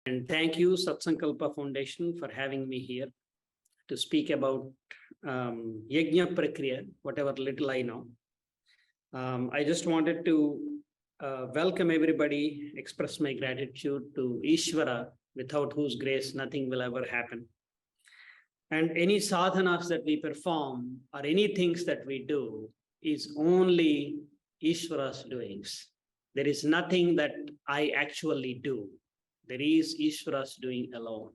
And thank you, Satsankalpa Foundation, for having me here to speak about Yagnya Prakriya, whatever little I know. I just wanted to welcome everybody, express my gratitude to Ishvara, without whose grace nothing will ever happen. And any sadhanas that we perform or any things that we do is only Ishvara's doings. There is nothing that I actually do. There is Ishvara's doing alone.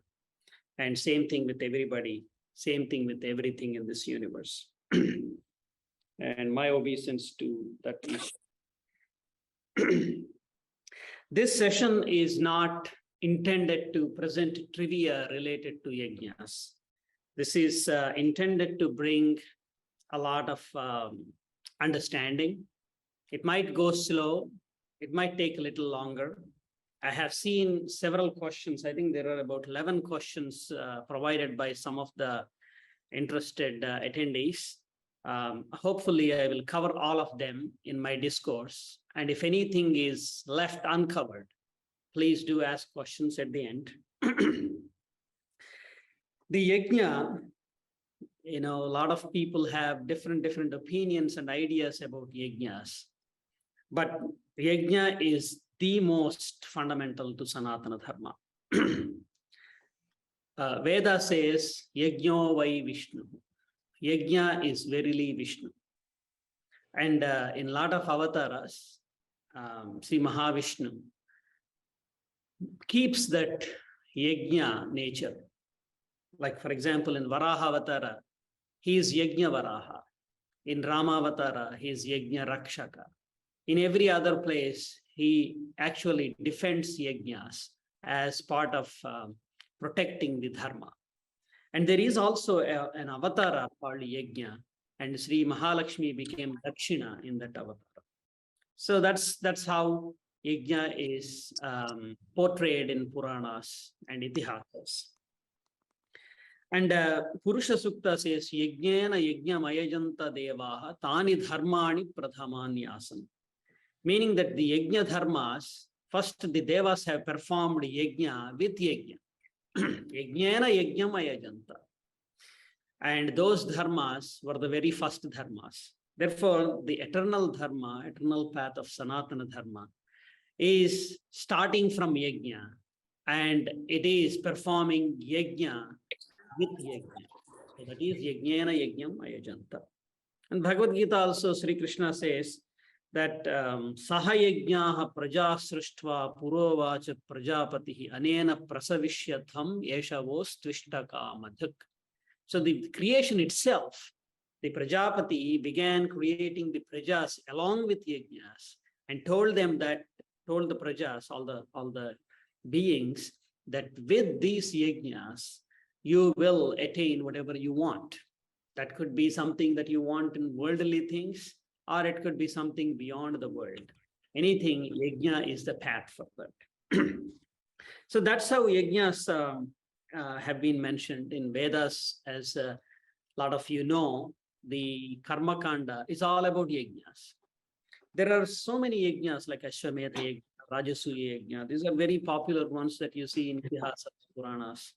And same thing with everybody, same thing with everything in this universe. And my obeisance to that Ishvara. This session is not intended to present trivia related to yajnas. This is intended to bring a lot of understanding. It might go slow. It might take a little longer. I have seen several questions. I think there are about 11 questions provided by some of the interested attendees. Hopefully, I will cover all of them in my discourse. And if anything is left uncovered, please do ask questions at the end. The yajna, a lot of people have different opinions and ideas about yajnas. But yajna is the most fundamental to Sanathana Dharma. Veda says, Yajno vai Vishnu. Yajna is verily Vishnu. And in a lot of avatars, Sri Mahavishnu keeps that yajna nature. Like, for example, in Varaha Avatara, he is Yagnya Varaha. In Rama Avatara, he is Yagnya Rakshaka. In every other place, he actually defends yajnas as part of protecting the dharma. And there is also an avatara called Yagnya, and Sri Mahalakshmi became Dakshina in that avatara. So that's how yajna is portrayed in Puranas and Itihasas. And Purusha Sukta says, Yajnena yajna mayajanta devaha tani dharmani pradhamani asan. Meaning that the yajna dharmas, first the devas have performed yajna with yajna. Yajnena yajna mayajanta. And those dharmas were the very first dharmas. Therefore, the eternal dharma, eternal path of Sanatana Dharma is starting from yajna, and it is performing yajna with yajna. So that is yajnena yajnam ayajanta. And Bhagavad Gita also, Sri Krishna says that sahayajnaha praja srishtva purovacha prajapatihi anena prasavishyatham yeshavos tvishtaka madhuk. So the creation itself, the Prajapati began creating the prajas along with yajnas and told the prajas, all the beings, that with these yajnas, you will attain whatever you want. That could be something that you want in worldly things, or it could be something beyond the world. Anything, yajna is the path for that. So that's how yajnas have been mentioned in Vedas. As a lot of you know, the Karma Kanda is all about yajnas. There are so many yajnas like Ashwamedha yajna, Rajasuya yajna. These are very popular ones that you see in Itihasas, Puranas.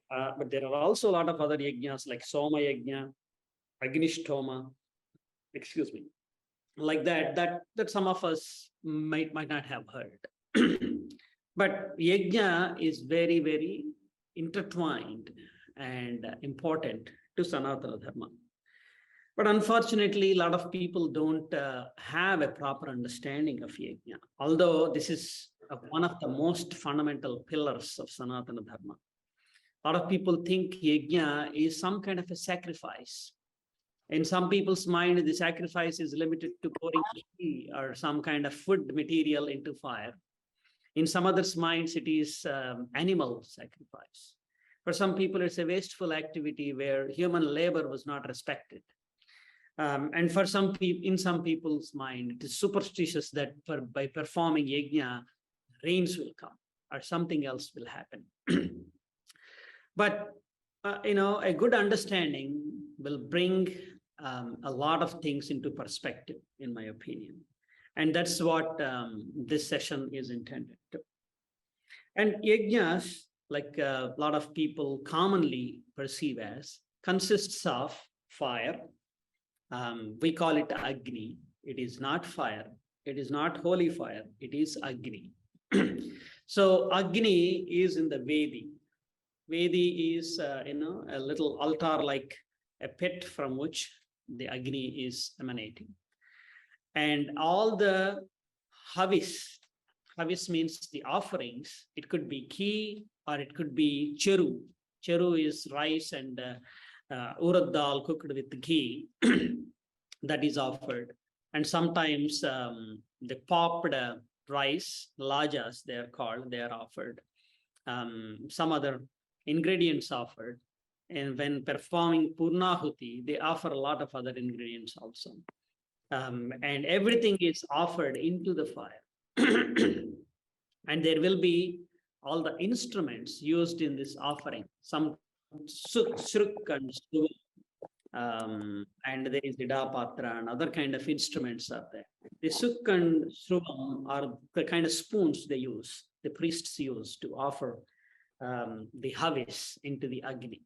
But there are also a lot of other yajnas like Soma yajna, Agnishtoma, like that some of us might not have heard. But yajna is very, very intertwined and important to Sanatana Dharma. But unfortunately, a lot of people don't have a proper understanding of yajna, although this is one of the most fundamental pillars of Sanatana Dharma. A lot of people think yajna is some kind of a sacrifice. In some people's mind, the sacrifice is limited to pouring ghee or some kind of food material into fire. In some others' minds, it is animal sacrifice. For some people, it's a wasteful activity where human labor was not respected. And for some people, in some people's mind, it is superstitious that by performing yajna, rains will come or something else will happen. But a good understanding will bring a lot of things into perspective, in my opinion. And that's what this session is intended to. And yajnas, like a lot of people commonly perceive as, consists of fire. We call it Agni. It is not fire. It is not holy fire. It is Agni. So Agni is in the Vedi. Vedi is, a little altar like a pit from which the Agni is emanating. And all the havis means the offerings. It could be ghee or it could be cheru. Cheru is rice and urad dal cooked with ghee that is offered. And sometimes the popped rice, lajas, they are called, they are offered. Some other ingredients offered. And when performing Purnahuti, they offer a lot of other ingredients also. And everything is offered into the fire. And there will be all the instruments used in this offering. Some sruk and and there is Idapatra and other kind of instruments are there. The suk and sruvam are the kind of spoons they use, the priests use to offer the havis into the Agni.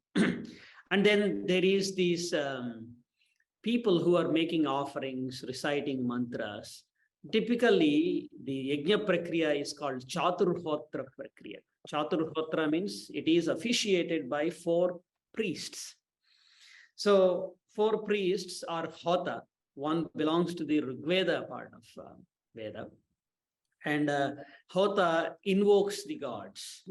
And then there is these people who are making offerings, reciting mantras. Typically, the Yagnya Prakriya is called Chaturhotra Prakriya. Chaturhotra means it is officiated by 4 priests. So 4 priests are Hota. One belongs to the Rigveda part of Veda. And Hota invokes the gods,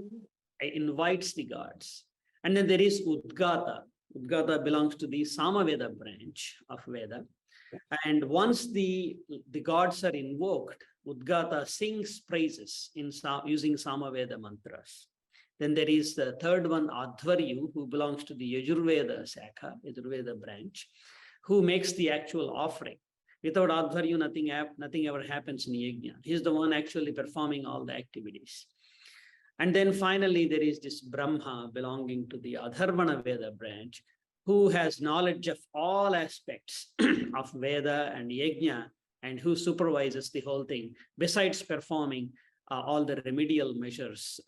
invites the gods. And then there is Udgata. Udgata belongs to the Samaveda branch of Veda. And once the gods are invoked, Udgata sings praises using Samaveda mantras. Then there is the third one, Adhvaryu, who belongs to the Yajurveda Sakha, Yajurveda branch, who makes the actual offering. Without Adhvaryu, nothing ever happens in Yajna. He's the one actually performing all the activities. And then finally, there is this Brahma belonging to the Adharvana Veda branch, who has knowledge of all aspects of Veda and Yajna, and who supervises the whole thing, besides performing all the remedial measures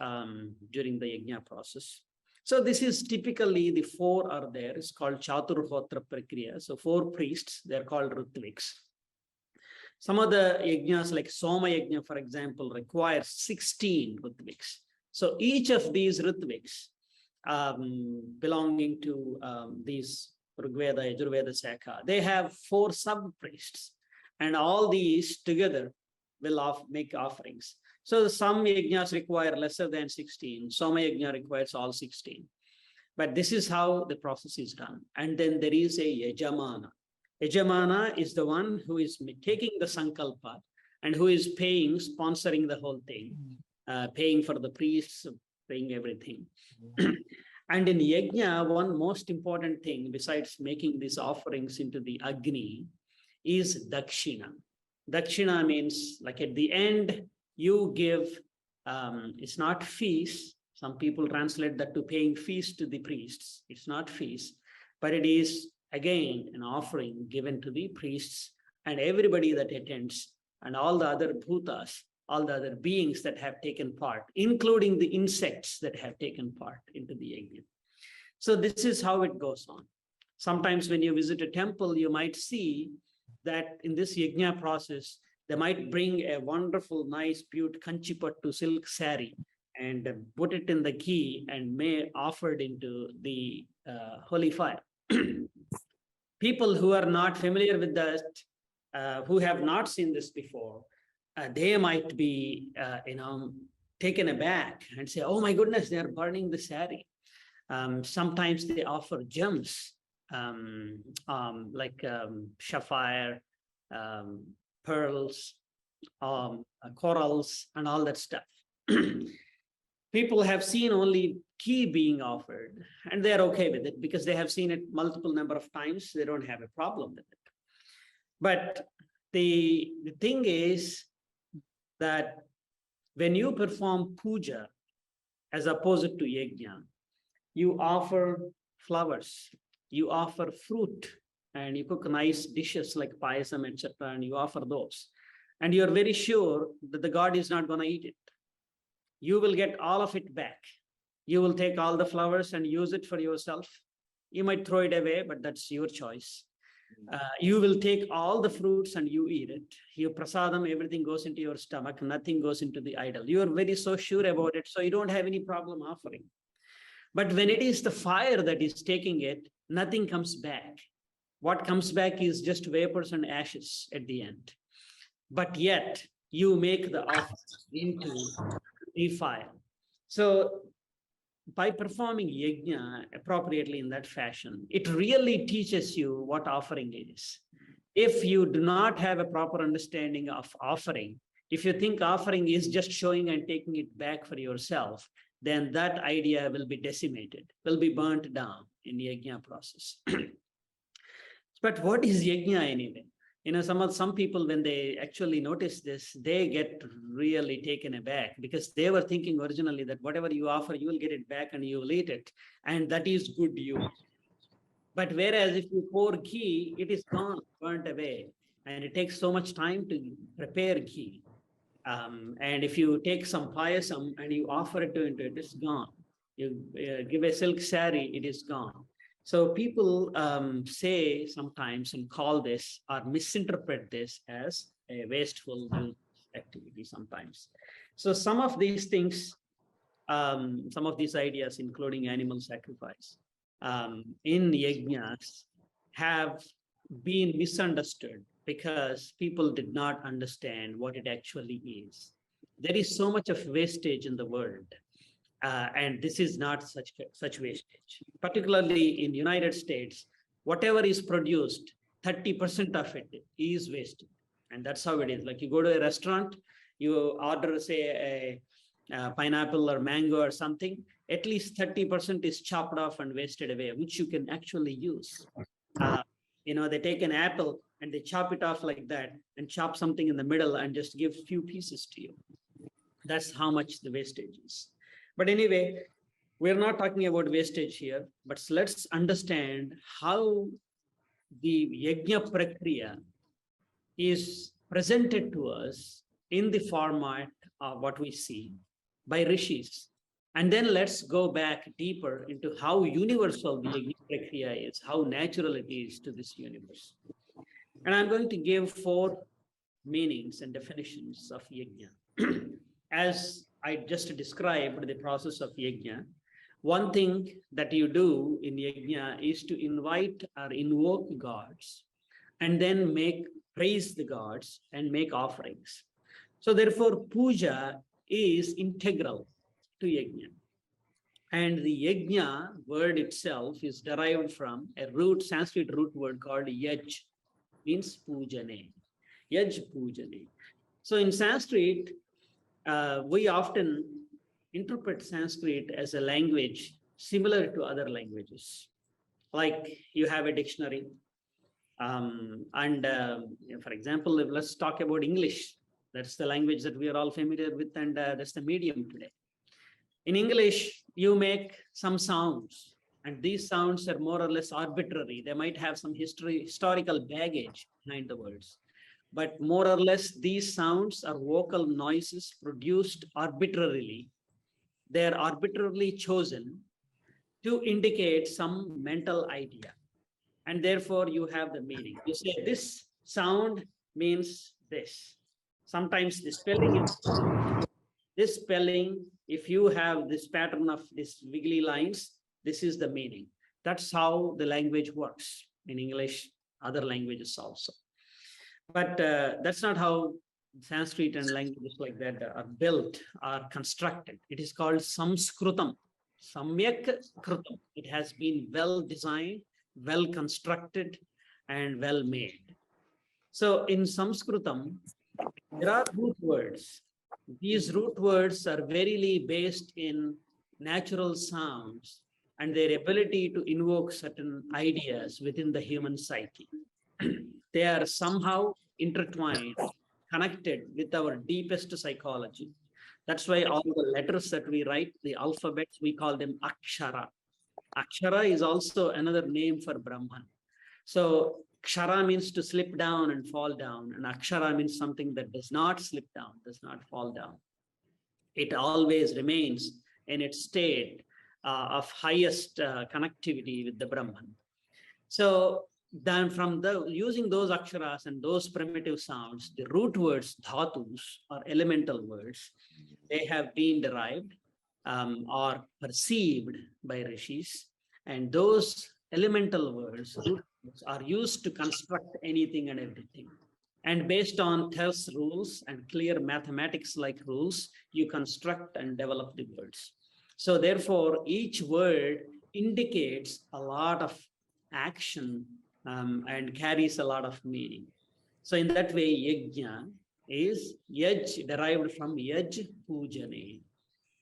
during the Yajna process. So this is typically the 4 are there. It's called Chaturhotra Prakriya. So 4 priests, they're called Ritviks. Some of the Yajnas like Soma Yajna, for example, requires 16 Ritviks. So each of these Ritviks belonging to these Rigveda, Yajurveda Sakha, they have 4 sub-priests, and all these together will make offerings. So some yajnas require lesser than 16. Soma Yajna requires all 16. But this is how the process is done. And then there is a Yajamana. Yajamana is the one who is taking the Sankalpa and who is paying, sponsoring the whole thing, paying for the priests, paying everything. And in Yajna, one most important thing besides making these offerings into the Agni is Dakshina. Dakshina means like at the end, you give, it's not fees. Some people translate that to paying fees to the priests. It's not fees, but it is again an offering given to the priests and everybody that attends and all the other bhutas, all the other beings that have taken part, including the insects that have taken part into the yajna. So this is how it goes on. Sometimes when you visit a temple, you might see that in this yajna process, they might bring a wonderful, nice, beautiful kanchipattu silk sari and put it in the ghee and may offered into the holy fire. People who are not familiar with that, who have not seen this before, they might be, taken aback and say, "Oh my goodness, they are burning the sari." Sometimes they offer gems like sapphire, pearls, corals, and all that stuff. People have seen only ghee being offered, and they're okay with it because they have seen it multiple number of times. They don't have a problem with it. But the thing is that when you perform puja, as opposed to yajna, you offer flowers, you offer fruit, and you cook nice dishes like payasam, etc., and you offer those. And you're very sure that the God is not going to eat it. You will get all of it back. You will take all the flowers and use it for yourself. You might throw it away, but that's your choice. You will take all the fruits and you eat it. Your prasadam, everything goes into your stomach, nothing goes into the idol. You are very so sure about it, so you don't have any problem offering. But when it is the fire that is taking it, nothing comes back. What comes back is just vapors and ashes at the end. But yet, you make the offering into the fire. So by performing yajna appropriately in that fashion, it really teaches you what offering is. If you do not have a proper understanding of offering, if you think offering is just showing and taking it back for yourself, then that idea will be decimated, will be burnt down in the yajna process. But what is yajna anyway? You know, some people, when they actually notice this, they get really taken aback because they were thinking originally that whatever you offer, you will get it back and you will eat it. And that is good use. But whereas if you pour ghee, it is gone, burnt away. And it takes so much time to prepare ghee. And if you take some payasam and you offer it to it, it's gone. You give a silk sari, it is gone. So people say sometimes and call this or misinterpret this as a wasteful activity sometimes. So some of these things, some of these ideas, including animal sacrifice, in yajnas have been misunderstood because people did not understand what it actually is. There is so much of wastage in the world. And this is not such wastage. Particularly in the United States, whatever is produced, 30% of it is wasted. And that's how it is. Like you go to a restaurant, you order, say, a pineapple or mango or something, at least 30% is chopped off and wasted away, which you can actually use. You know, they take an apple and they chop it off like that and chop something in the middle and just give few pieces to you. That's how much the wastage is. But anyway, we're not talking about wastage here, but let's understand how the Yagnya Prakriya is presented to us in the format of what we see by rishis. And then let's go back deeper into how universal the Yagnya Prakriya is, how natural it is to this universe. And I'm going to give 4 meanings and definitions of Yagnya. As I just described the process of yajna, one thing that you do in yajna is to invite or invoke gods and then praise the gods and make offerings. So therefore, puja is integral to yajna. And the yajna word itself is derived from a Sanskrit root word called yaj, means pujane. Yaj pujane. So in Sanskrit, we often interpret Sanskrit as a language similar to other languages. Like you have a dictionary. For example, let's talk about English. That's the language that we are all familiar with, and that's the medium today. In English, you make some sounds, and these sounds are more or less arbitrary. They might have some historical baggage behind the words. But more or less, these sounds are vocal noises produced arbitrarily. They are arbitrarily chosen to indicate some mental idea. And therefore, you have the meaning. You say this sound means this. Sometimes the spelling is this spelling, if you have this pattern of these wiggly lines, this is the meaning. That's how the language works in English, other languages also. But that's not how Sanskrit and languages like that are built, are constructed. It is called Samskrutam, Samyak Krutam. It has been well designed, well constructed, and well made. So in Samskrutam, there are root words. These root words are verily based in natural sounds and their ability to invoke certain ideas within the human psyche. They are somehow intertwined, connected with our deepest psychology. That's why all the letters that we write, the alphabets, we call them akshara. Akshara is also another name for Brahman. So kshara means to slip down and fall down, and akshara means something that does not slip down, does not fall down. It always remains in its state of highest connectivity with the Brahman. So then from using those aksharas and those primitive sounds, the root words, dhatus, or elemental words, they have been derived or perceived by rishis. And those elemental words, root words, are used to construct anything and everything. And based on Theos rules and clear mathematics-like rules, you construct and develop the words. So therefore, each word indicates a lot of action and carries a lot of meaning. So in that way, yajna is yaj, derived from yaj pujane,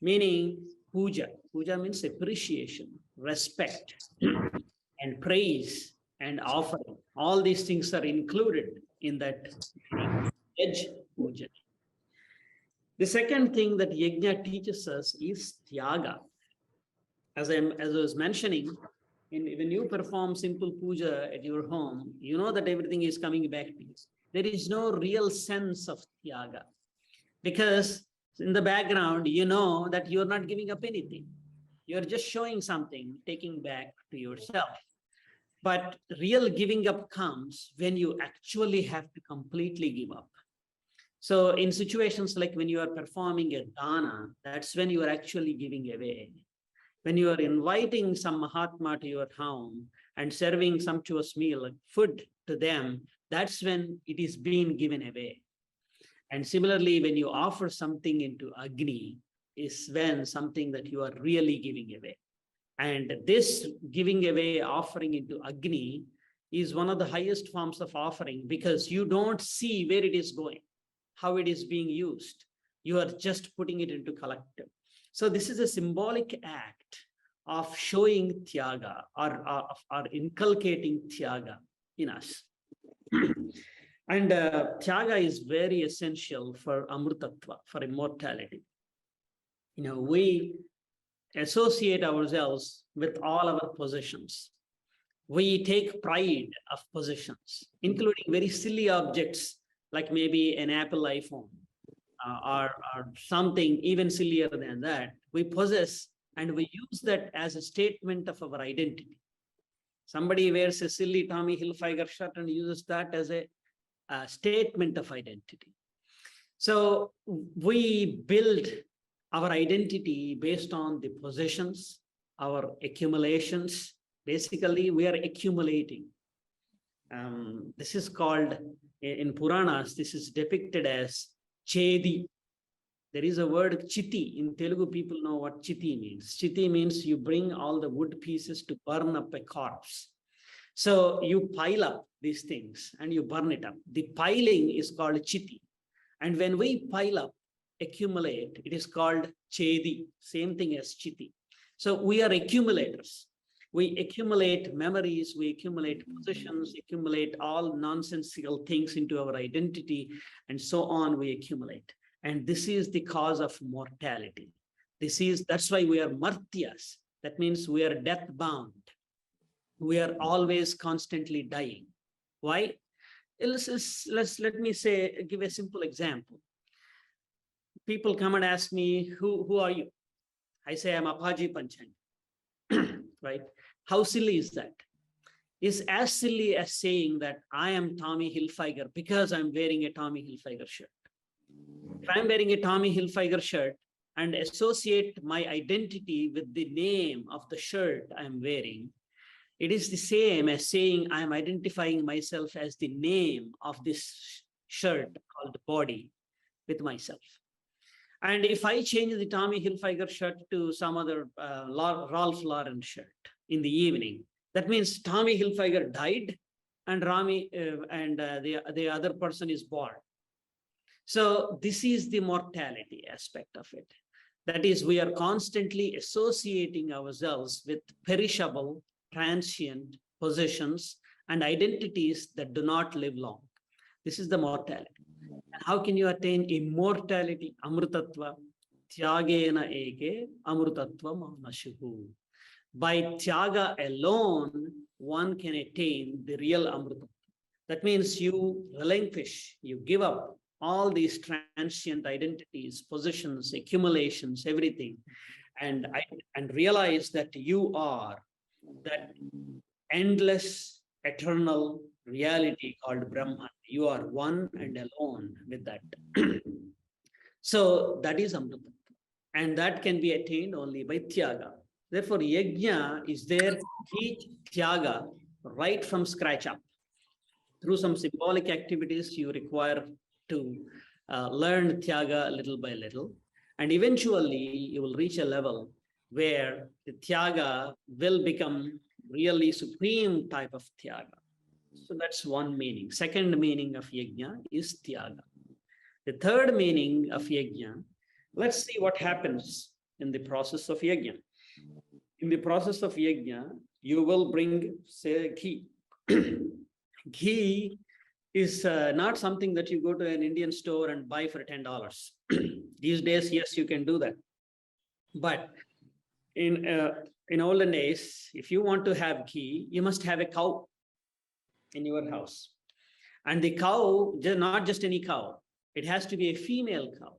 meaning puja. Puja means appreciation, respect, and praise and offering. All these things are included in that yaj puja. The second thing that yajna teaches us is tyaga. As I was mentioning, when you perform simple puja at your home, you know that everything is coming back to you. There is no real sense of tyaga, because in the background, you know that you're not giving up anything. You're just showing something, taking back to yourself. But real giving up comes when you actually have to completely give up. So in situations like when you are performing a dana, that's when you are actually giving away. When you are inviting some Mahatma to your home and serving sumptuous meal, food to them, that's when it is being given away. And similarly, when you offer something into Agni, is when something that you are really giving away. And this giving away, offering into Agni, is one of the highest forms of offering, because you don't see where it is going, how it is being used. You are just putting it into collective. So this is a symbolic act of showing tyaga, or inculcating tyaga in us. And tyaga is very essential for amrutatva, for immortality. You know, we associate ourselves with all our possessions. We take pride of possessions, including very silly objects like maybe an Apple iPhone or something even sillier than that. We possess, and we use that as a statement of our identity. Somebody wears a silly Tommy Hilfiger shirt and uses that as a statement of identity. So we build our identity based on the possessions, our accumulations. Basically, we are accumulating. This is called, in Puranas, this is depicted as chedi. There is a word chiti. In Telugu, people know what chiti means. Chiti means you bring all the wood pieces to burn up a corpse. So you pile up these things and you burn it up. The piling is called chiti. And when we pile up, accumulate, it is called chedi, same thing as chiti. So we are accumulators. We accumulate memories, we accumulate possessions, accumulate all nonsensical things into our identity, and so on we accumulate. And this is the cause of mortality. That's why we are martyas. That means we are death bound. We are always constantly dying. Why? Let me give a simple example. People come and ask me, who are you? I say, I'm Appaji Panchangam. Right? How silly is that? It's as silly as saying that I am Tommy Hilfiger because I'm wearing a Tommy Hilfiger shirt. If I'm wearing a Tommy Hilfiger shirt and associate my identity with the name of the shirt I'm wearing, it is the same as saying I'm identifying myself as the name of this shirt called body with myself. And if I change the Tommy Hilfiger shirt to some other Ralph Lauren shirt in the evening, that means Tommy Hilfiger died and the other person is born. So this is the mortality aspect of it. That is, we are constantly associating ourselves with perishable, transient possessions and identities that do not live long. This is the mortality. And how can you attain immortality? Amrutatva. Tyagena eke amrutatva manashuhu. By tyaga alone, one can attain the real amrutatva. That means you relinquish, you give up all these transient identities, positions, accumulations, everything, and realize that you are that endless, eternal reality called Brahman. You are one and alone with that. So that is Amrita. And that can be attained only by Tyaga. Therefore, Yagnya is there to teach Tyaga right from scratch up. Through some symbolic activities, you require to learn Tyaga little by little. And eventually, you will reach a level where the Tyaga will become really supreme type of Tyaga. So that's one meaning. Second meaning of Yagnya is Tyaga. The third meaning of Yagnya, let's see what happens in the process of Yagnya. In the process of Yagnya, you will bring, say, ghee. Ghee is not something that you go to an Indian store and buy for $10. These days, yes, you can do that. But in olden days, if you want to have ghee, you must have a cow in your house. And the cow, not just any cow, it has to be a female cow.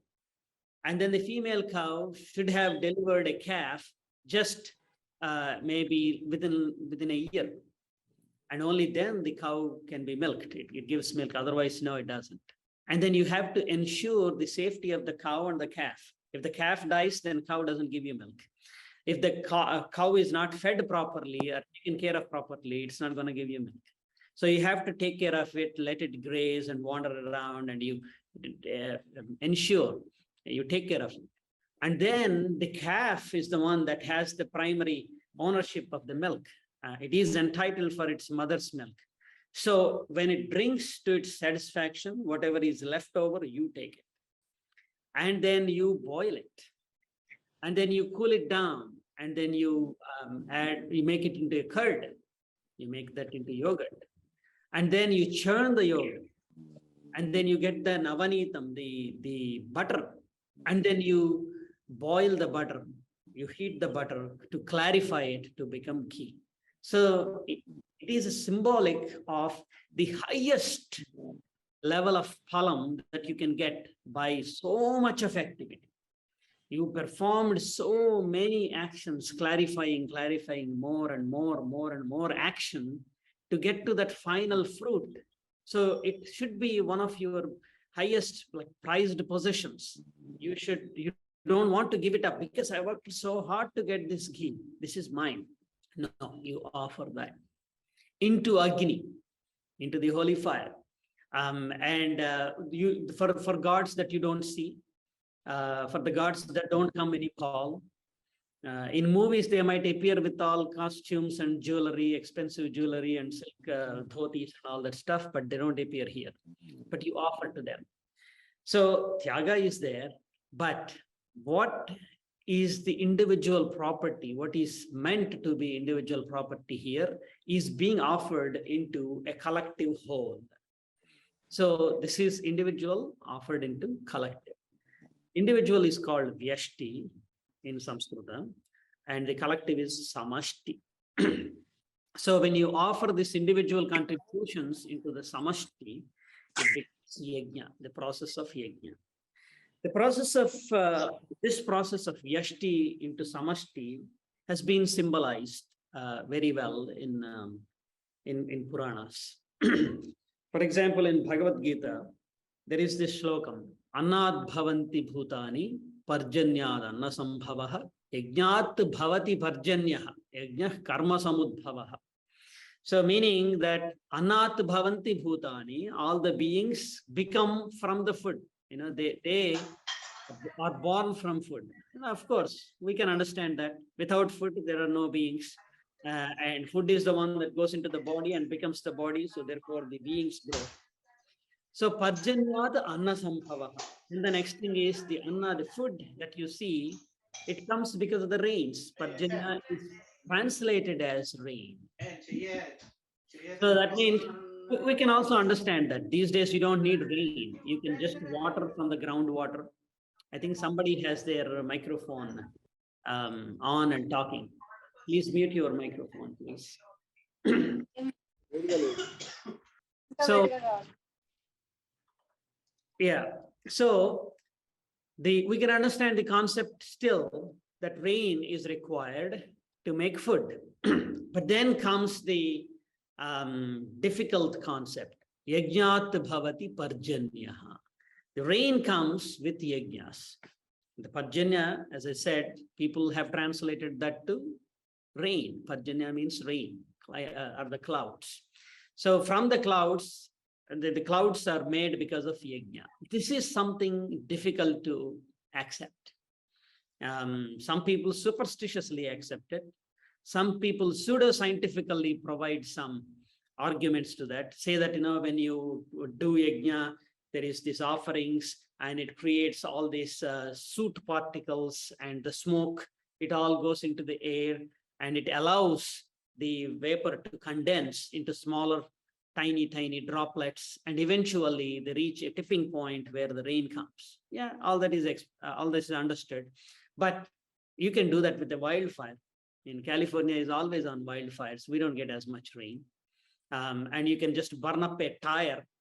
And then the female cow should have delivered a calf just maybe within a year. And only then the cow can be milked. It gives milk. Otherwise, no, it doesn't. And then you have to ensure the safety of the cow and the calf. If the calf dies, then cow doesn't give you milk. If the cow is not fed properly or taken care of properly, it's not going to give you milk. So you have to take care of it, let it graze and wander around, and you ensure you take care of it. And then the calf is the one that has the primary ownership of the milk. It is entitled for its mother's milk. So when it brings to its satisfaction, whatever is left over, you take it. And then you boil it. And then you cool it down. And then you you make it into a curd. You make that into yogurt. And then you churn the yogurt. And then you get the navanitam, the butter. And then you boil the butter. You heat the butter to clarify it to become ghee. So it is a symbolic of the highest level of phalam that you can get by so much of activity. You performed so many actions, clarifying more and more action to get to that final fruit. So it should be one of your highest prized possessions. You don't want to give it up because I worked so hard to get this ghee. This is mine. No, you offer that into Agni, into the holy fire. For gods that you don't see, for the gods that don't come any call. In movies, they might appear with all costumes and jewelry, expensive jewelry and silk dhotis and all that stuff, but they don't appear here. But you offer to them. So Tyaga is there, but what is the individual property, what is meant to be individual property here is being offered into a collective whole. So this is individual offered into collective. Individual is called Vyashti in Sanskrita, and the collective is Samashti. So when you offer these individual contributions into the Samashti, it becomes Yagnya, the process of Yagnya. The process of this process of Vyashti into Samashti has been symbolized very well in Puranas. For example, in Bhagavad Gita, there is this shlokam, Annad bhavanti bhutani parjanyad anna sambhavaha yajnat bhavati parjanyaha yajnah karma samudbhavaha. So meaning that Annat bhavanti bhutani, all the beings become from the food. You know, they are born from food. And of course, we can understand that without food, there are no beings. And food is the one that goes into the body and becomes the body. So therefore, the beings grow. So Parjanyad Anna Sambhava. And the next thing is the Anna, the food that you see, it comes because of the rains. Parjanya is translated as rain. So that means we can also understand that these days you don't need rain. You can just water from the groundwater. I think somebody has their microphone on and talking. Please mute your microphone, please. So, yeah. So we can understand the concept still that rain is required to make food. But then comes the difficult concept. Yajnat bhavati parjanyaha. The rain comes with yajnas. The parjanya, as I said, people have translated that to rain. Parjanya means rain, or the clouds. So from the clouds, the clouds are made because of yajna. This is something difficult to accept. Some people superstitiously accept it. Some people pseudo-scientifically provide some arguments to that. Say that, when you do yajna, there is these offerings and it creates all these soot particles and the smoke. It all goes into the air and it allows the vapor to condense into smaller, tiny droplets, and eventually they reach a tipping point where the rain comes. Yeah, all this is understood. But you can do that with the wildfire. In California is always on wildfires. We don't get as much rain. And you can just burn up a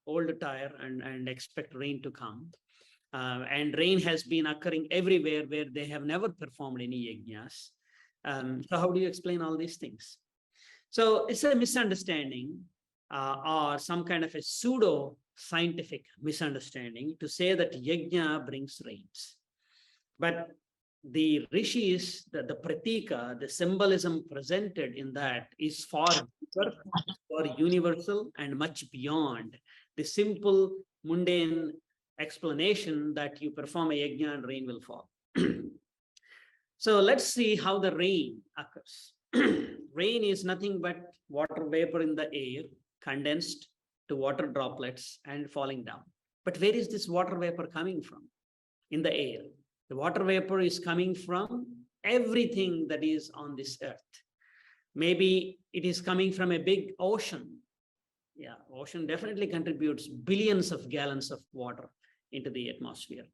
old tire, and expect rain to come. And rain has been occurring everywhere where they have never performed any yajnas. So how do you explain all these things? So it's a misunderstanding or some kind of a pseudo-scientific misunderstanding to say that yajna brings rains. But the rishis, the pratika, the symbolism presented in that is far deeper, far universal, and much beyond the simple, mundane explanation that you perform a yajna and rain will fall. So let's see how the rain occurs. Rain is nothing but water vapor in the air, condensed to water droplets and falling down. But where is this water vapor coming from? In the air. The water vapor is coming from everything that is on this earth. Maybe it is coming from a big ocean. Yeah, ocean definitely contributes billions of gallons of water into the atmosphere.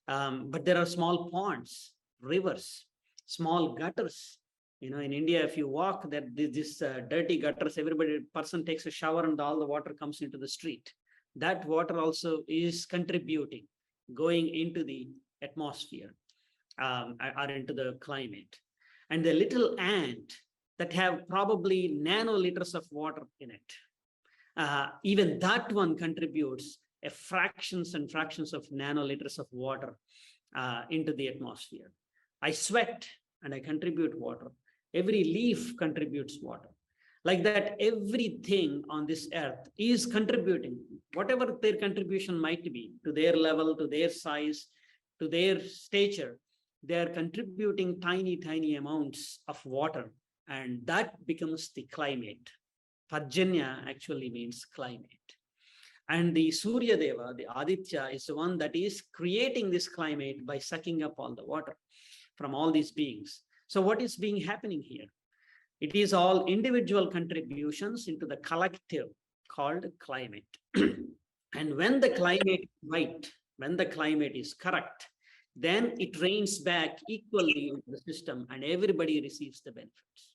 But there are small ponds, rivers, small gutters. In India, if you walk, that this dirty gutters, person takes a shower and all the water comes into the street. That water also is contributing, going into the atmosphere or into the climate. And the little ant that have probably nanoliters of water in it, even that one contributes a fractions and fractions of nanoliters of water into the atmosphere. I sweat and I contribute water. Every leaf contributes water. Like that, everything on this earth is contributing, whatever their contribution might be, to their level, to their size, to their stature. They are contributing tiny amounts of water, and that becomes the climate. Parjanya actually means climate. And the Surya Deva, the Aditya, is the one that is creating this climate by sucking up all the water from all these beings. So what is being happening here? It is all individual contributions into the collective called climate. And when the climate is right, when the climate is correct, then it rains back equally into the system and everybody receives the benefits.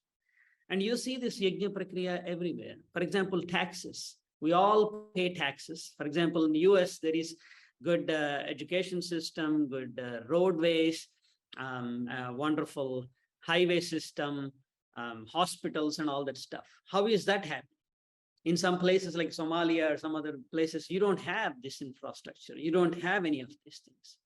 And you see this Yagnya Prakriya everywhere. For example, taxes. We all pay taxes. For example, in the US, there is good education system, good roadways, wonderful highway system, hospitals and all that stuff. How is that happening? In some places like Somalia or some other places, you don't have this infrastructure. You don't have any of these things.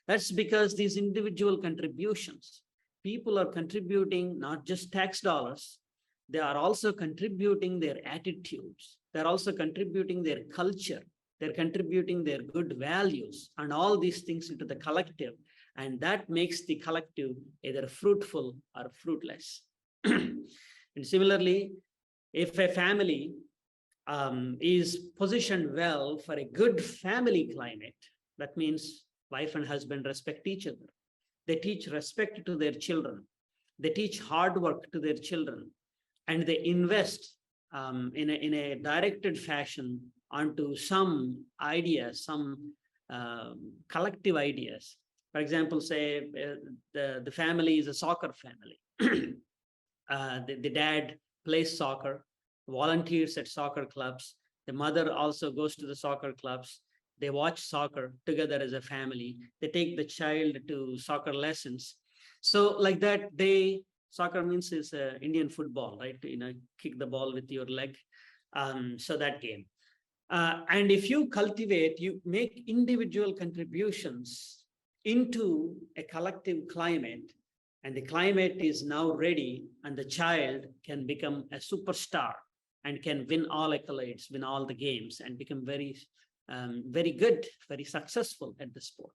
That's because these individual contributions, people are contributing not just tax dollars, they are also contributing their attitudes. They're also contributing their culture. They're contributing their good values and all these things into the collective. And that makes the collective either fruitful or fruitless. And similarly, if a family is positioned well for a good family climate. That means wife and husband respect each other. They teach respect to their children. They teach hard work to their children, and they invest in a directed fashion onto some ideas, some collective ideas. For example, say the family is a soccer family. The dad plays soccer, volunteers at soccer clubs. The mother also goes to the soccer clubs. They watch soccer together as a family. They take the child to soccer lessons. So like that, soccer means is Indian football, right? Kick the ball with your leg. So that game. And if you cultivate, you make individual contributions into a collective climate, and the climate is now ready, and the child can become a superstar and can win all accolades, win all the games, and become very good, very successful at the sport.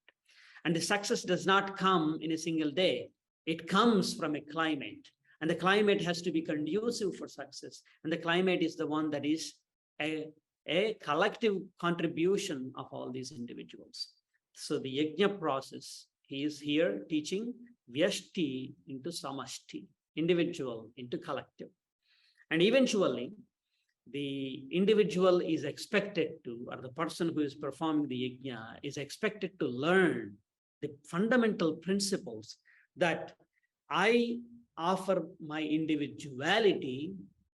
And the success does not come in a single day. It comes from a climate, and the climate has to be conducive for success. And the climate is the one that is a collective contribution of all these individuals. So the Yagnya process, he is here teaching Vyashti into Samashti, individual into collective. And eventually, the individual is expected to, or the person who is performing the Yagnya is expected to learn the fundamental principles that I offer my individuality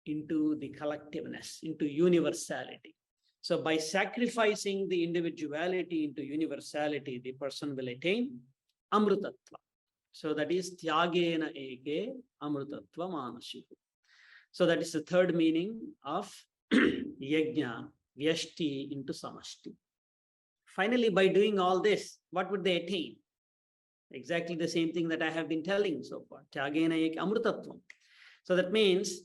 into the collectiveness, into universality. So by sacrificing the individuality into universality, the person will attain Amrutatva. So that is Tyagena Eke Amrutatva Manashiku. So that is the third meaning of Yagnya, Vyashti into Samashti. Finally, by doing all this, what would they attain? Exactly the same thing that I have been telling so far. Tyagena Eke Amrutatvam. So that means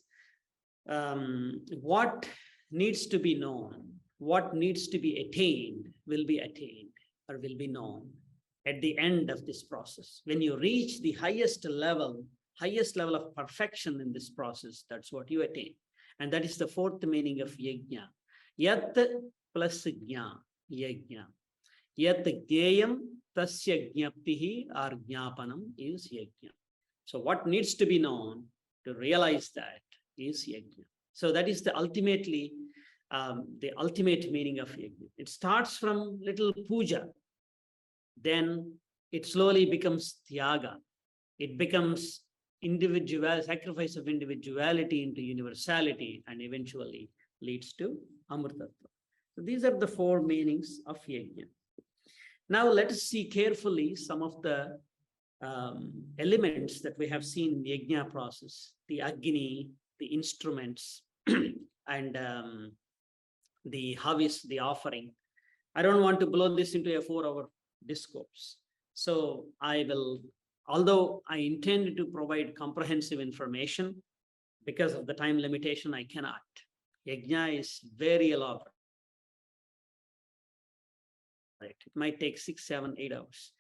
what needs to be known, what needs to be attained will be attained or will be known at the end of this process. When you reach the highest level of perfection in this process, that's what you attain. And that is the fourth meaning of Yagnya. Yat plus Jna, Yagnya. Yat Gyayam tasya Jnaptihi or Jnapanam is Yagnya. So what needs to be known to realize that is Yagnya. So that is the ultimate meaning of Yagnya. It starts from little puja. Then it slowly becomes Tyaga. It becomes sacrifice of individuality into universality, and eventually leads to Amrutatva. So these are the four meanings of Yagnya. Now let us see carefully some of the elements that we have seen in the Yagnya process, the Agni, the instruments, and the havis, the offering. I don't want to blow this into a 4-hour discourse. So I will, although I intend to provide comprehensive information, because of the time limitation, I cannot. Yagnya is very elaborate. It might take 6, 7, 8 hours.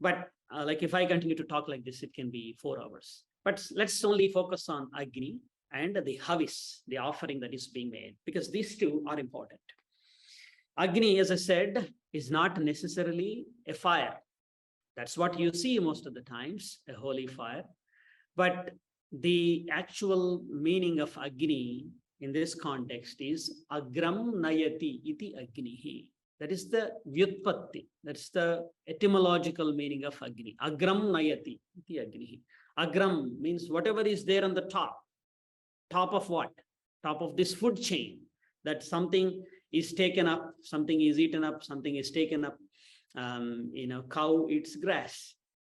But like if I continue to talk like this, it can be 4 hours. But let's only focus on Agni and the havis, the offering that is being made, because these two are important. Agni, as I said, is not necessarily a fire. That's what you see most of the times, a holy fire. But the actual meaning of Agni in this context is Agram Nayati iti Agnihi. That is the Vyutpatti. That's the etymological meaning of Agni. Agram Nayati iti Agnihi. Agram means whatever is there on the top. Top of what? Top of this food chain. That something is taken up, something is eaten up, something is taken up. Cow eats grass.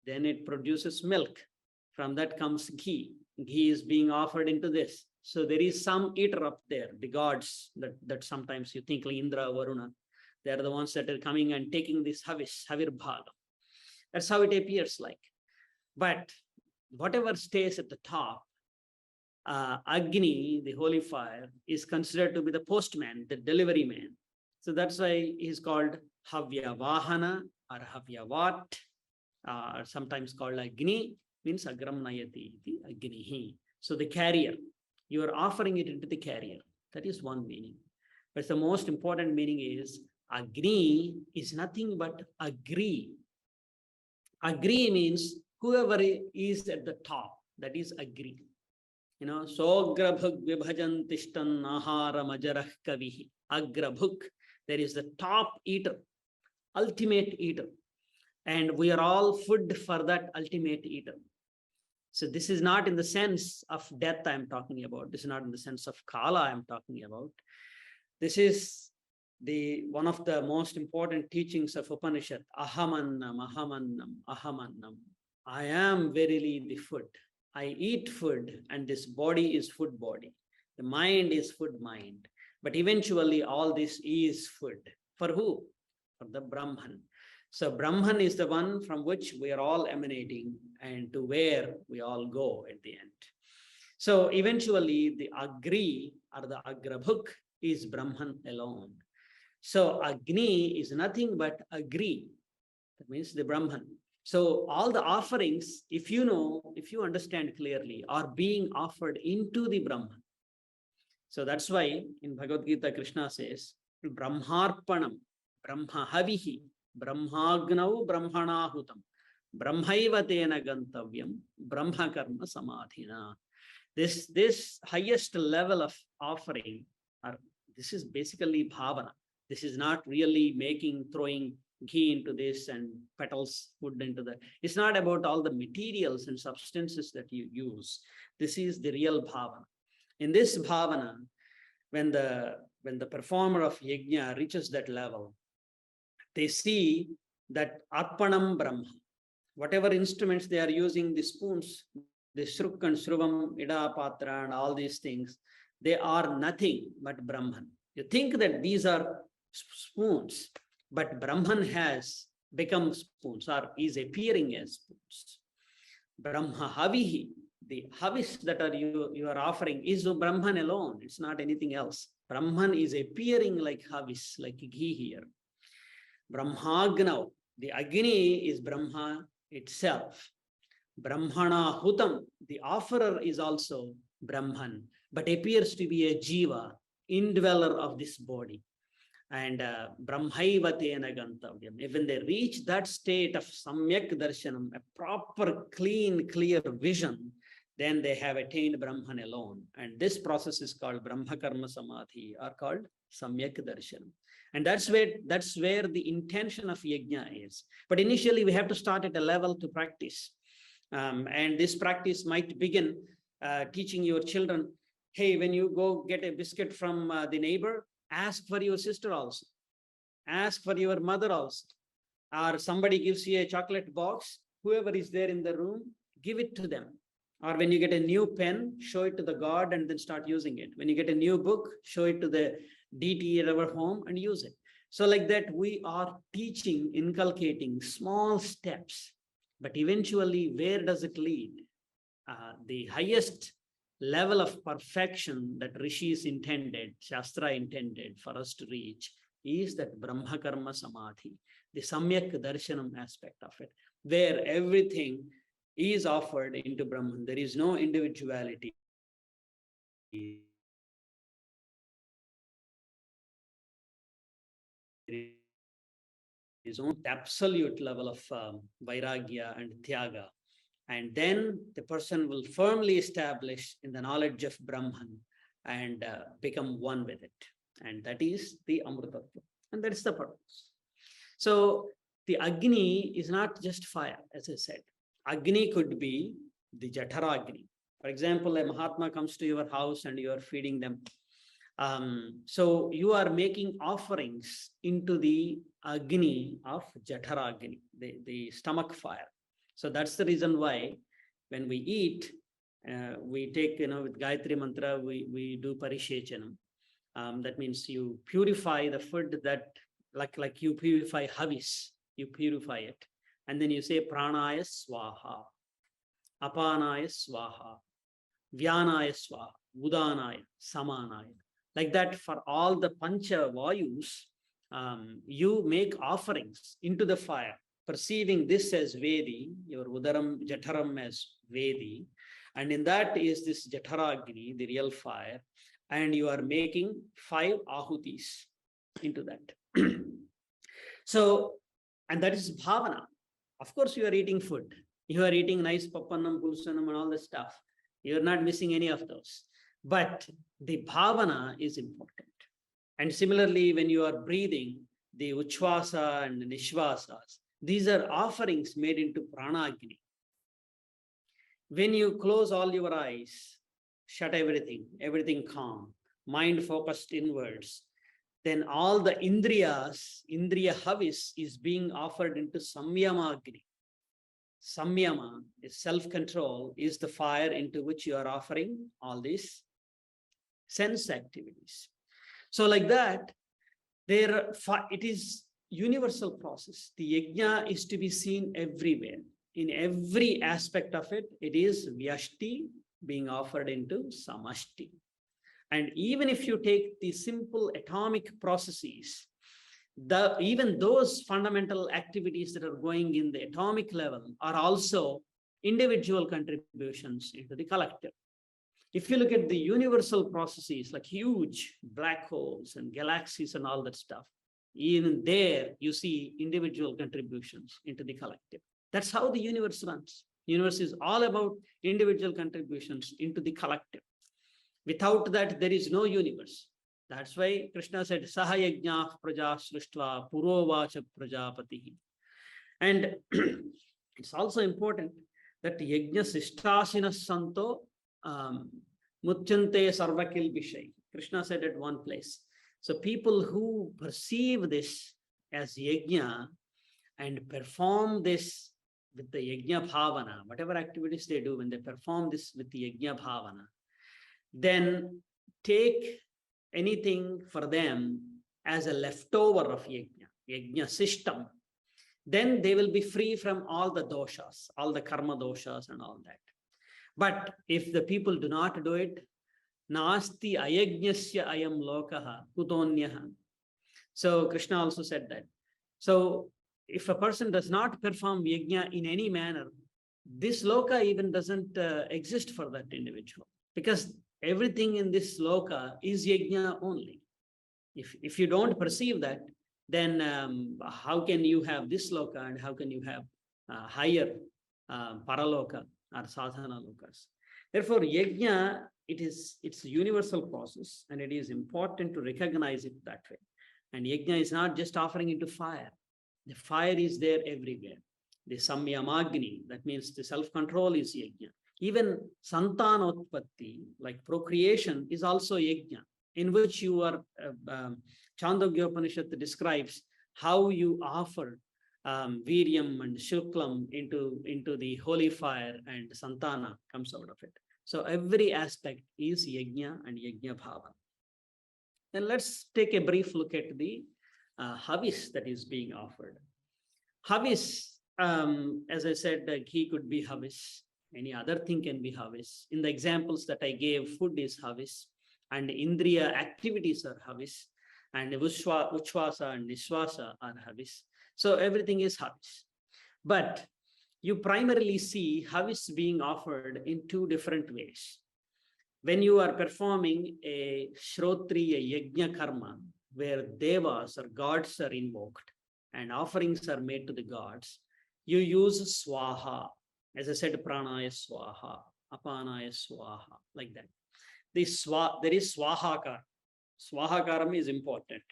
Then it produces milk. From that comes ghee. Ghee is being offered into this. So there is some eater up there, the gods that sometimes you think like Indra, Varuna. They are the ones that are coming and taking this havis, havirbhaga. That's how it appears like. But whatever stays at the top, Agni, the holy fire, is considered to be the postman, the delivery man. So that's why he's called Havyavahana or Havyavat, or sometimes called Agni, means Agram Nayati, the Agnihi. So the carrier, you are offering it into the carrier. That is one meaning. But the most important meaning is Agni is nothing but agree. Agree means whoever is at the top, that is agree. Sograbhuk vibhajan tishtan ahara majarah kavihi. Agrabhuk, there is the top eater, ultimate eater. And we are all food for that ultimate eater. So this is not in the sense of death I'm talking about. This is not in the sense of Kala I'm talking about. This is one of the most important teachings of Upanishad. Ahamannam, ahamannam, ahamannam. I am verily the food. I eat food, and this body is food body. The mind is food mind. But eventually all this is food. For who? For the Brahman. So Brahman is the one from which we are all emanating and to where we all go at the end. So eventually the Agri or the Agrabhuk is Brahman alone. So Agni is nothing but Agri. That means the Brahman. So all the offerings, if you understand clearly, are being offered into the Brahman. So that's why in Bhagavad Gita, Krishna says, Brahmarpanam, Brahmahavihi, Brahmagnau Brahmanahutam, Brahmaiva tena gantavyam, Brahma karma samadhina. This highest level of offering, this is basically bhavana. This is not really throwing ghee into this and petals food into that. It's not about all the materials and substances that you use. This is the real bhavana. In this bhavana, when the performer of yajna reaches that level, they see that Arpanam Brahma, whatever instruments they are using, the spoons, the Shruk and Shruvam, Ida Patra and all these things, they are nothing but Brahman. You think that these are spoons, but Brahman has become spoons or is appearing as spoons. Brahma Havihi, the Havis that you are offering is Brahman alone. It's not anything else. Brahman is appearing like Havis, like ghee here. Brahmagnav, the Agni is Brahma itself. Brahmana Hutam, the offerer is also Brahman, but appears to be a Jiva, indweller of this body. And Brahmaiva tena gantavyam. When they reach that state of Samyak Darshanam, a proper, clean, clear vision, then they have attained Brahman alone. And this process is called Brahma Karma Samadhi, or called Samyak Darshanam. And that's where the intention of yajna is. But initially, we have to start at a level to practice. And this practice might begin teaching your children, hey, when you go get a biscuit from the neighbor, ask for your sister also. Ask for your mother also. Or somebody gives you a chocolate box, whoever is there in the room, give it to them. Or when you get a new pen, show it to the God and then start using it. When you get a new book, show it to the deity at our home and use it. So like that, we are teaching, inculcating small steps. But eventually, where does it lead? The highest level of perfection that Rishis intended, Shastra intended for us to reach is that Brahma Karma Samadhi, the Samyak Darshanam aspect of it, where everything is offered into Brahman. There is no individuality. There is no absolute level of Vairagya and Tyaga. And then the person will firmly establish in the knowledge of Brahman and become one with it. And that is the Amrutattva. And that is the purpose. So the Agni is not just fire, as I said. Agni could be the Jatara Agni. For example, a Mahatma comes to your house and you are feeding them. So you are making offerings into the Agni of Jatara Agni, the stomach fire. So that's the reason why when we eat, we take, with Gayatri Mantra, we do Parishechanam. That means you purify the food that, like you purify Havis, you purify it. And then you say Pranaya Swaha, Apanaya Swaha, Vyanaya Swaha, Udanaya, Samanaya. Like that, for all the Pancha Vayus, you make offerings into the fire, perceiving this as Vedi, your Udaram, Jataram as Vedi. And in that is this Jataragni, the real fire. and you are making 5 ahutis into that. So, and that is bhavana. Of course, you are eating food. You are eating nice papannam, pulsanam, and all this stuff. You're not missing any of those. But the bhavana is important. And similarly, when you are breathing, the uchvasa and nishvasas, these are offerings made into pranagni. When you close all your eyes, shut everything calm, mind focused inwards, then all the indriyas, indriya havis is being offered into samyamagni. Samyama is self-control, is the fire into which you are offering all these sense activities. So like that, it is universal process. The yajna is to be seen everywhere. In every aspect of it, it is vyashti being offered into samashti. And even if you take the simple atomic processes, even those fundamental activities that are going in the atomic level are also individual contributions into the collective. If you look at the universal processes like huge black holes and galaxies and all that stuff, even there you see individual contributions into the collective. That's how the universe runs. The universe is all about individual contributions into the collective. Without that, there is no universe. That's why Krishna said, Saha yajna praja srishtva purovacha prajapati. And it's also important that yajna sishtasina santo mutyante sarvakil vishay. Krishna said at one place. So people who perceive this as yajna and perform this with the yajna bhavana, whatever activities they do, when they perform this with the yajna bhavana, then take anything for them as a leftover of yajna system, then they will be free from all the doshas, all the karma doshas and all that. But if the people do not do it, nasti ayajnasya ayam lokaha kutonyaha. So Krishna also said that. So if a person does not perform yajna in any manner, this loka even doesn't exist for that individual, because everything in this loka is yajna only. If you don't perceive that, then how can you have this loka and how can you have higher paraloka or sadhana lokas? Therefore, yajna, it's a universal process, and it is important to recognize it that way. And yajna is not just offering into fire. The fire is there everywhere. The samyamagni, that means the self-control is yajna. Even santanotpatti, like procreation, is also yajna, in which you are, Chandogya Upanishad describes how you offer viryam and shuklam into the holy fire, and santana comes out of it. So every aspect is yajna and yajna bhava. Then let's take a brief look at the havis that is being offered. Havis, as I said, ghee could be havis. Any other thing can be havis. In the examples that I gave, food is havis, and indriya activities are havis, and uchvasa and nishvasa are havis. So everything is havis. But you primarily see havis being offered in 2 different ways. When you are performing a shrotriya yajna karma, where devas or gods are invoked and offerings are made to the gods, you use swaha. As I said, pranaya swaha, apanaya swaha, like that. There is swahakar. Swahakaram is important.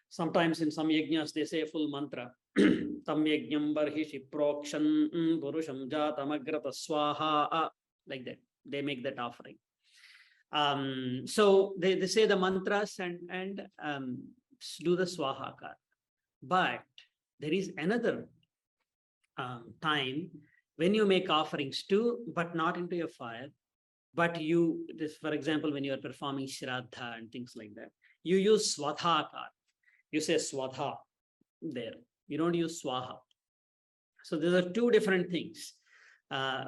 Sometimes in some yajnas, they say a full mantra. Tam yajnam barhishi prokshan purusham jatamagrata swaha, like that. They make that offering. So they say the mantras and do the swahakar. But there is another time when you make offerings too, but not into your fire. But for example, when you are performing shraddha and things like that, you use swadhakar. You say swadha there. You don't use swaha. So these are 2 different things.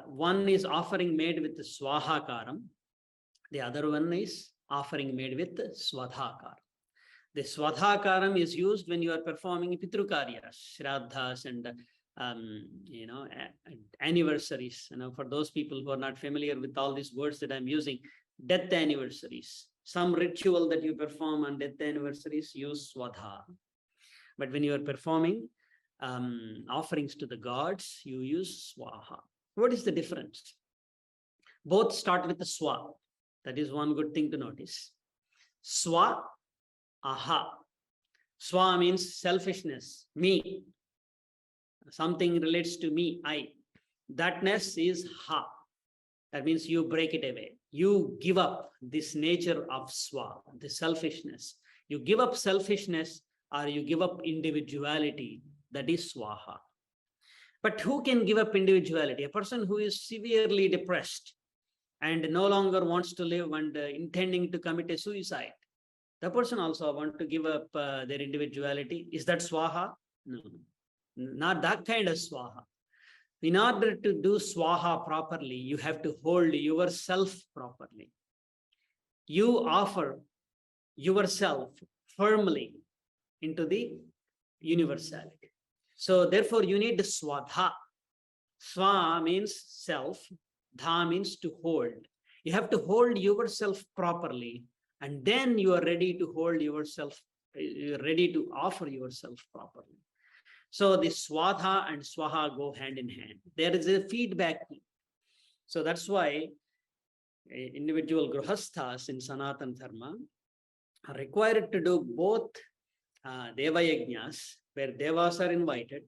One is offering made with the swahakaram. The other one is offering made with the swadhakar. The swadhakaram is used when you are performing pitrukaryas, shraddhas, and anniversaries. For those people who are not familiar with all these words that I'm using, death anniversaries. Some ritual that you perform on death anniversaries, use Swadha. But when you are performing offerings to the gods, you use Swaha. What is the difference? Both start with the Swa. That is one good thing to notice. Swa, aha. Swa means selfishness, me. Something relates to me, I. Thatness is ha. That means you break it away. You give up this nature of Swa, the selfishness. You give up selfishness or you give up individuality. That is Swaha. But who can give up individuality? A person who is severely depressed and no longer wants to live and intending to commit a suicide. The person also wants to give up their individuality. Is that Swaha? No, not that kind of Swaha. In order to do Swaha properly, you have to hold yourself properly. You offer yourself firmly into the universality. So therefore, you need the Swadha. Swa means self. Dha means to hold. You have to hold yourself properly, and then you are ready to hold yourself, you're ready to offer yourself properly. So the Swadha and Swaha go hand in hand. There is a feedback. So that's why individual grihasthas in Sanatana Dharma are required to do both Deva Yagnyas, where Devas are invited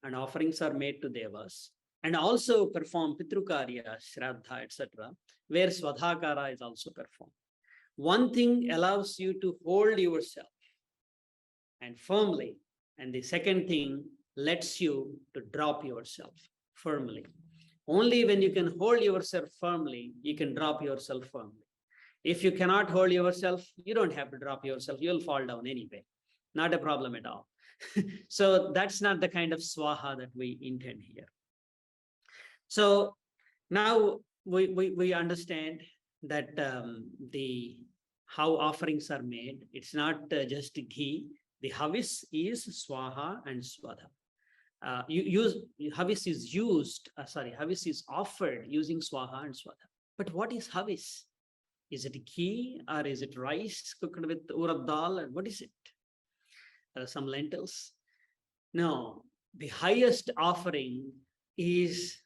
and offerings are made to Devas, and also perform Pitrukarya, Shraddha, etc., where Swadhakara is also performed. One thing allows you to hold yourself and firmly, and the second thing lets you to drop yourself firmly. Only when you can hold yourself firmly, you can drop yourself firmly. If you cannot hold yourself, you don't have to drop yourself. You'll fall down anyway. Not a problem at all. So that's not the kind of Swaha that we intend here. So now we understand that how offerings are made. It's not just ghee. The havis is Swaha and Swadha. Havis is havis is offered using Swaha and Swadha. But what is havis? Is it ghee or is it rice cooked with urad dal? And what is it? Some lentils? No, the highest offering is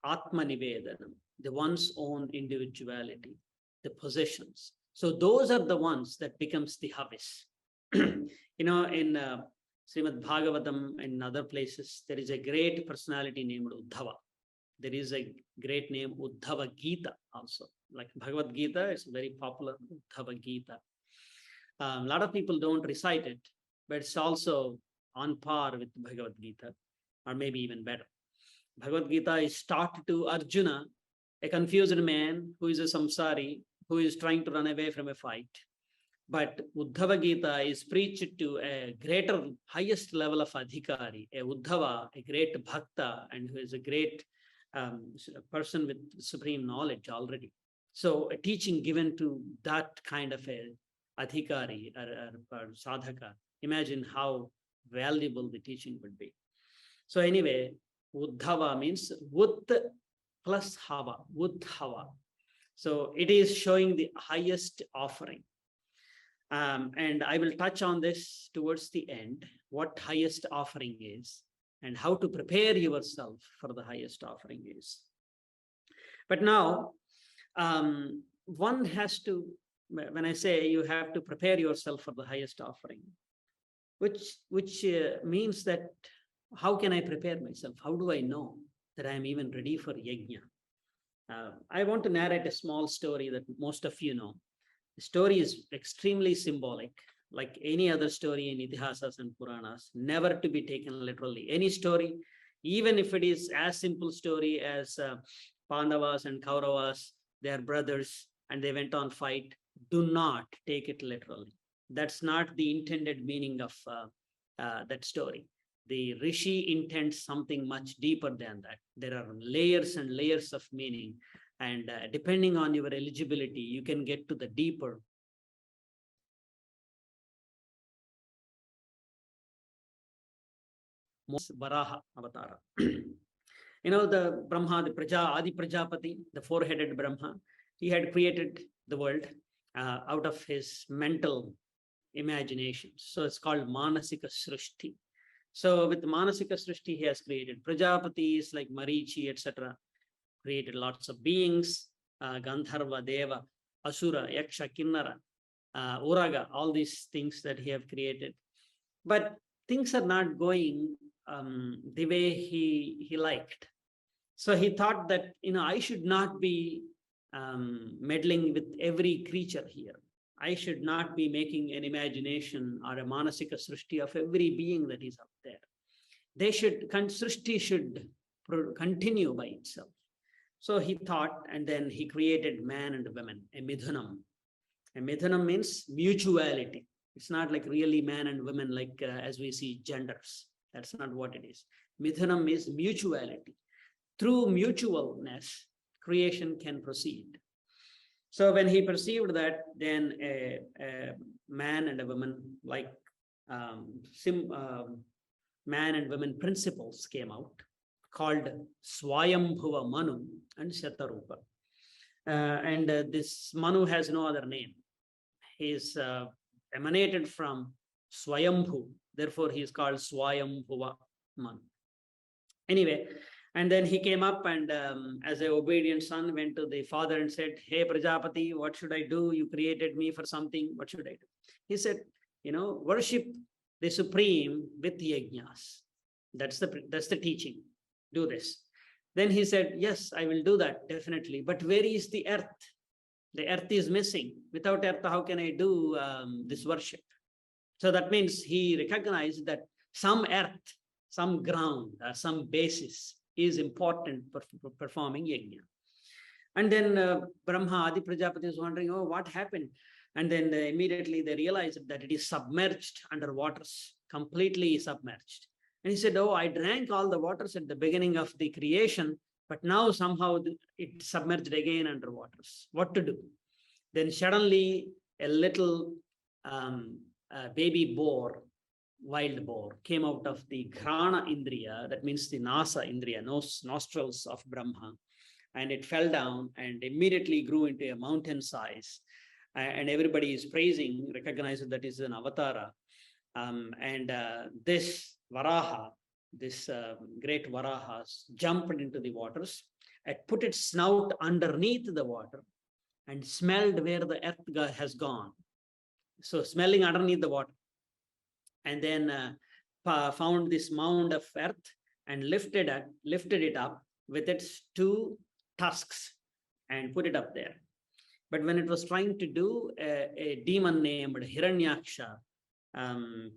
Atma Nivedanam, the one's own individuality, the possessions. So those are the ones that becomes the havis. In Srimad Bhagavatam and other places, there is a great personality named Uddhava. There is a great name Uddhava Gita also. Like Bhagavad Gita, it's very popular, Uddhava Gita. A lot of people don't recite it, but it's also on par with Bhagavad Gita, or maybe even better. Bhagavad Gita is taught to Arjuna, a confused man who is a samsari, who is trying to run away from a fight. But Uddhava Gita is preached to a greater, highest level of adhikari, a Uddhava, a great bhakta, and who is a great person with supreme knowledge already. So a teaching given to that kind of a adhikari or sadhaka, imagine how valuable the teaching would be. So anyway, Uddhava means Ud plus Hava, Uddhava. So it is showing the highest offering. And I will touch on this towards the end, what highest offering is and how to prepare yourself for the highest offering is. But now, one has to, when I say you have to prepare yourself for the highest offering, which means that how can I prepare myself? How do I know that I am even ready for yajna? I want to narrate a small story that most of you know. The story is extremely symbolic, like any other story in Itihasas and Puranas, never to be taken literally. Any story, even if it is as simple story as Pandavas and Kauravas, they are brothers and they went on fight, do not take it literally. That's not the intended meaning of that story. The Rishi intends something much deeper than that. There are layers and layers of meaning. And depending on your eligibility, you can get to the deeper. Varaha Avatara. The Brahma, the Adi Prajapati, the four-headed Brahma, He had created the world out of his mental imagination. So it's called Manasika Srishti. So with Manasika Srishti, he has created Prajapatis like Marichi, etc. Created lots of beings, Gandharva, Deva, Asura, Yaksha, Kinnara, Uraga, all these things that he have created. But things are not going the way he liked. So he thought that, I should not be meddling with every creature here. I should not be making an imagination or a Manasika Srishti of every being that is up there. Srishti should continue by itself. So he thought, and then he created man and women, a midhunam. A midhunam means mutuality. It's not like really man and women like as we see genders. That's not what it is. Midhunam is mutuality. Through mutualness, creation can proceed. So when he perceived that, then a man and a woman, like man and women principles came out, called Swayambhuva Manu and Shatarupa. This Manu has no other name. He is emanated from Swayambhu, therefore he is called Swayambhuva Manu. Anyway, and then he came up and as an obedient son went to the father and said, "Hey Prajapati, what should I do? You created me for something. What should I do?" He said, worship the Supreme with yajnas. That's the teaching. Do this. Then he said, "Yes, I will do that, definitely. But where is the earth? The earth is missing. Without earth, how can I do this worship?" So that means he recognized that some earth, some ground, some basis is important for performing yajna. And then Brahma, Adi Prajapati was wondering, oh, what happened? And then immediately they realized that it is submerged under waters, completely submerged. And he said, oh, I drank all the waters at the beginning of the creation, but now somehow it submerged again under waters. What to do? Then suddenly a little baby boar, wild boar, came out of the Ghrana Indriya, that means the Nasa Indriya, nostrils of Brahma, and it fell down and immediately grew into a mountain size. And everybody is praising, recognizing that is an avatara. This Varaha, this great Varaha, jumped into the waters and put its snout underneath the water and smelled where the earth has gone. So smelling underneath the water. And then found this mound of earth and lifted it up with its two tusks and put it up there. But when it was trying to do, a demon named Hiranyaksha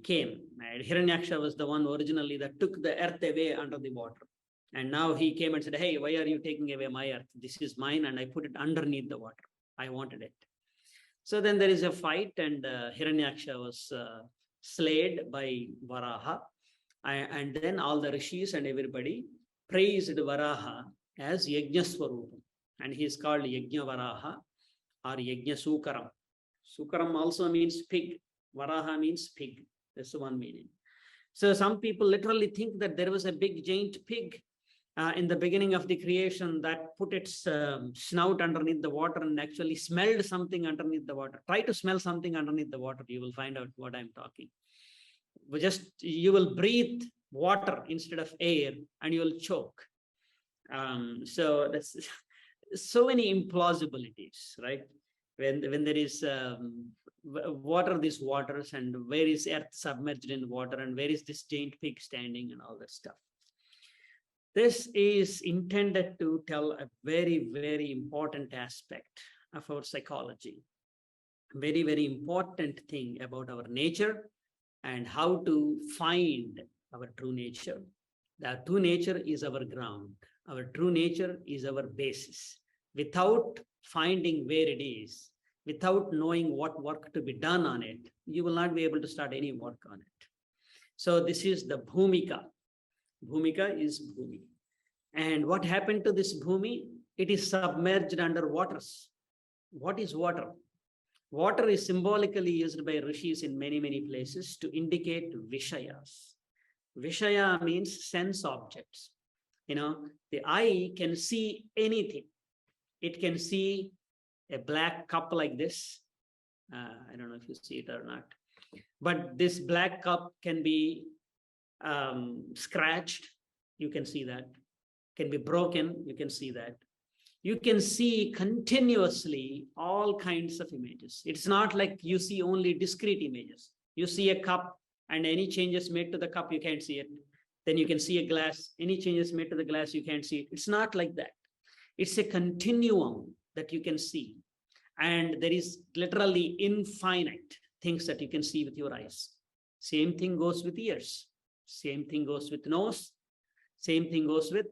came. Hiranyaksha was the one originally that took the earth away under the water. And now he came and said, hey, why are you taking away my earth? This is mine and I put it underneath the water. I wanted it. So then there is a fight and Hiranyaksha was slayed by Varaha. And then all the rishis and everybody praised Varaha as Yagnya Swarupa. And he is called Yagnya Varaha or Yagnya Sukaram. Sukaram also means pig. Varaha means pig. That's one meaning. So some people literally think that there was a big giant pig in the beginning of the creation that put its snout underneath the water and actually smelled something underneath the water. Try to smell something underneath the water. You will find out what I'm talking. You will breathe water instead of air and you will choke. So that's so many implausibilities, right? When there is what are these waters and where is earth submerged in water and where is this giant pig standing and all that stuff. This is intended to tell a very, very important aspect of our psychology. Very, very important thing about our nature and how to find our true nature. The true nature is our ground. Our true nature is our basis. Without finding where it is, without knowing what work to be done on it, you will not be able to start any work on it. So this is the Bhumika. Bhumika is Bhumi. And what happened to this Bhumi? It is submerged under waters. What is water? Water is symbolically used by rishis in many, many places to indicate Vishayas. Vishaya means sense objects. The eye can see anything. It can see a black cup like this. I don't know if you see it or not, but this black cup can be scratched. You can see that. Can be broken. You can see that. You can see continuously all kinds of images. It's not like you see only discrete images. You see a cup and any changes made to the cup, you can't see it. Then you can see a glass, any changes made to the glass, you can't see it. It's not like that. It's a continuum that you can see. And there is literally infinite things that you can see with your eyes. Same thing goes with ears. Same thing goes with nose. Same thing goes with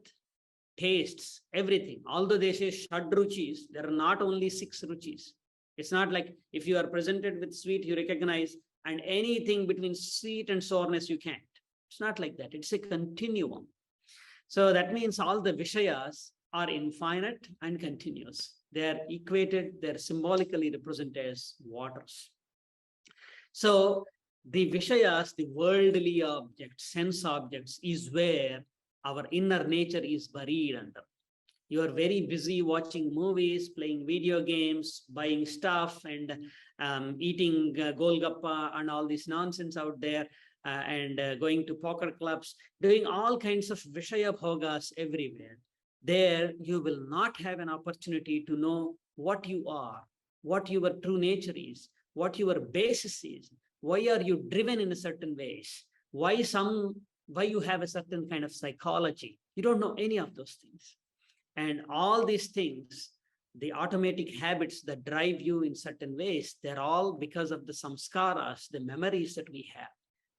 tastes, everything. Although they say shadruchis, there are not only 6 ruchis. It's not like if you are presented with sweet, you recognize, and anything between sweet and sourness, you can't. It's not like that. It's a continuum. So that means all the Vishayas are infinite and continuous. They are equated, they're symbolically represented as waters. So the Vishayas, the worldly objects, sense objects, is where our inner nature is buried under. You are very busy watching movies, playing video games, buying stuff, and eating golgappa and all this nonsense out there, and going to poker clubs, doing all kinds of Vishaya bhogas everywhere. There, you will not have an opportunity to know what you are, what your true nature is, what your basis is, why are you driven in a certain ways, why you have a certain kind of psychology. You don't know any of those things. And all these things, the automatic habits that drive you in certain ways, they're all because of the samskaras, the memories that we have.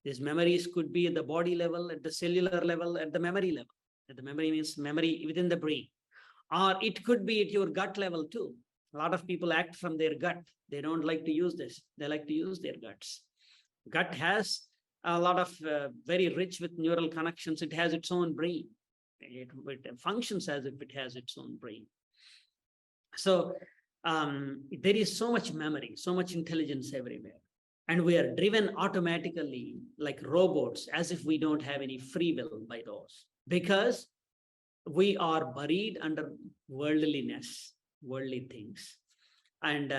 These memories could be at the body level, at the cellular level, at the memory level. The memory means memory within the brain. Or it could be at your gut level too. A lot of people act from their gut. They don't like to use this. They like to use their guts. Gut has a lot of very rich with neural connections. It has its own brain. It functions as if it has its own brain. So there is so much memory, so much intelligence everywhere. And we are driven automatically like robots, as if we don't have any free will by those. Because we are buried under worldliness, worldly things. And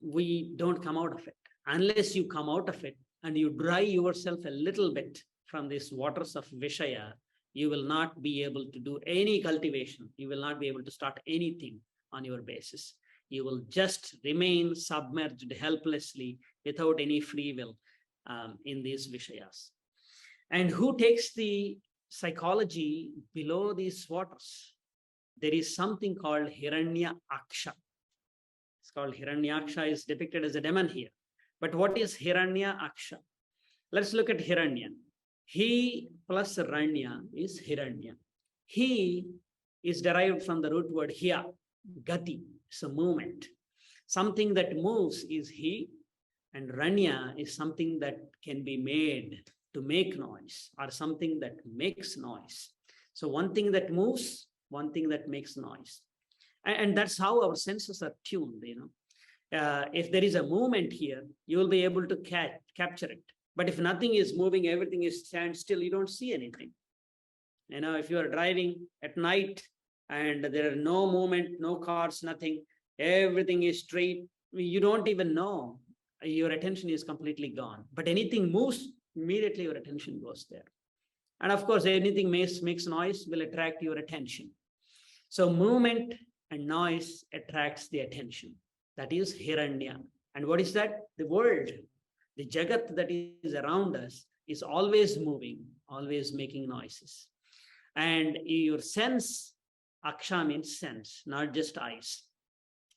we don't come out of it. Unless you come out of it and you dry yourself a little bit from these waters of Vishaya, you will not be able to do any cultivation. You will not be able to start anything on your basis. You will just remain submerged helplessly without any free will in these Vishayas. And who takes the psychology below these waters? There is something called Hiranya Aksha. It's called Hiranyaksha, is depicted as a demon here. But what is Hiranya Aksha? Let's look at Hiranya. He plus Ranya is Hiranya. He is derived from the root word Hya, Gati. It's a movement. Something that moves is he, and Ranya is something that can be made to make noise, or something that makes noise. So one thing that moves, one thing that makes noise. And that's how our senses are tuned, you know. If there is a movement here, you will be able to capture it. But if nothing is moving, everything is standstill, you don't see anything. You know, if you are driving at night and there are no movement, no cars, nothing, everything is straight, you don't even know. Your attention is completely gone. But anything moves, immediately your attention goes there. And of course, anything makes noise will attract your attention. So movement and noise attracts the attention. That is Hiranya. And what is that? The world, the Jagat that is around us is always moving, always making noises. And your sense, Aksha means sense, not just eyes.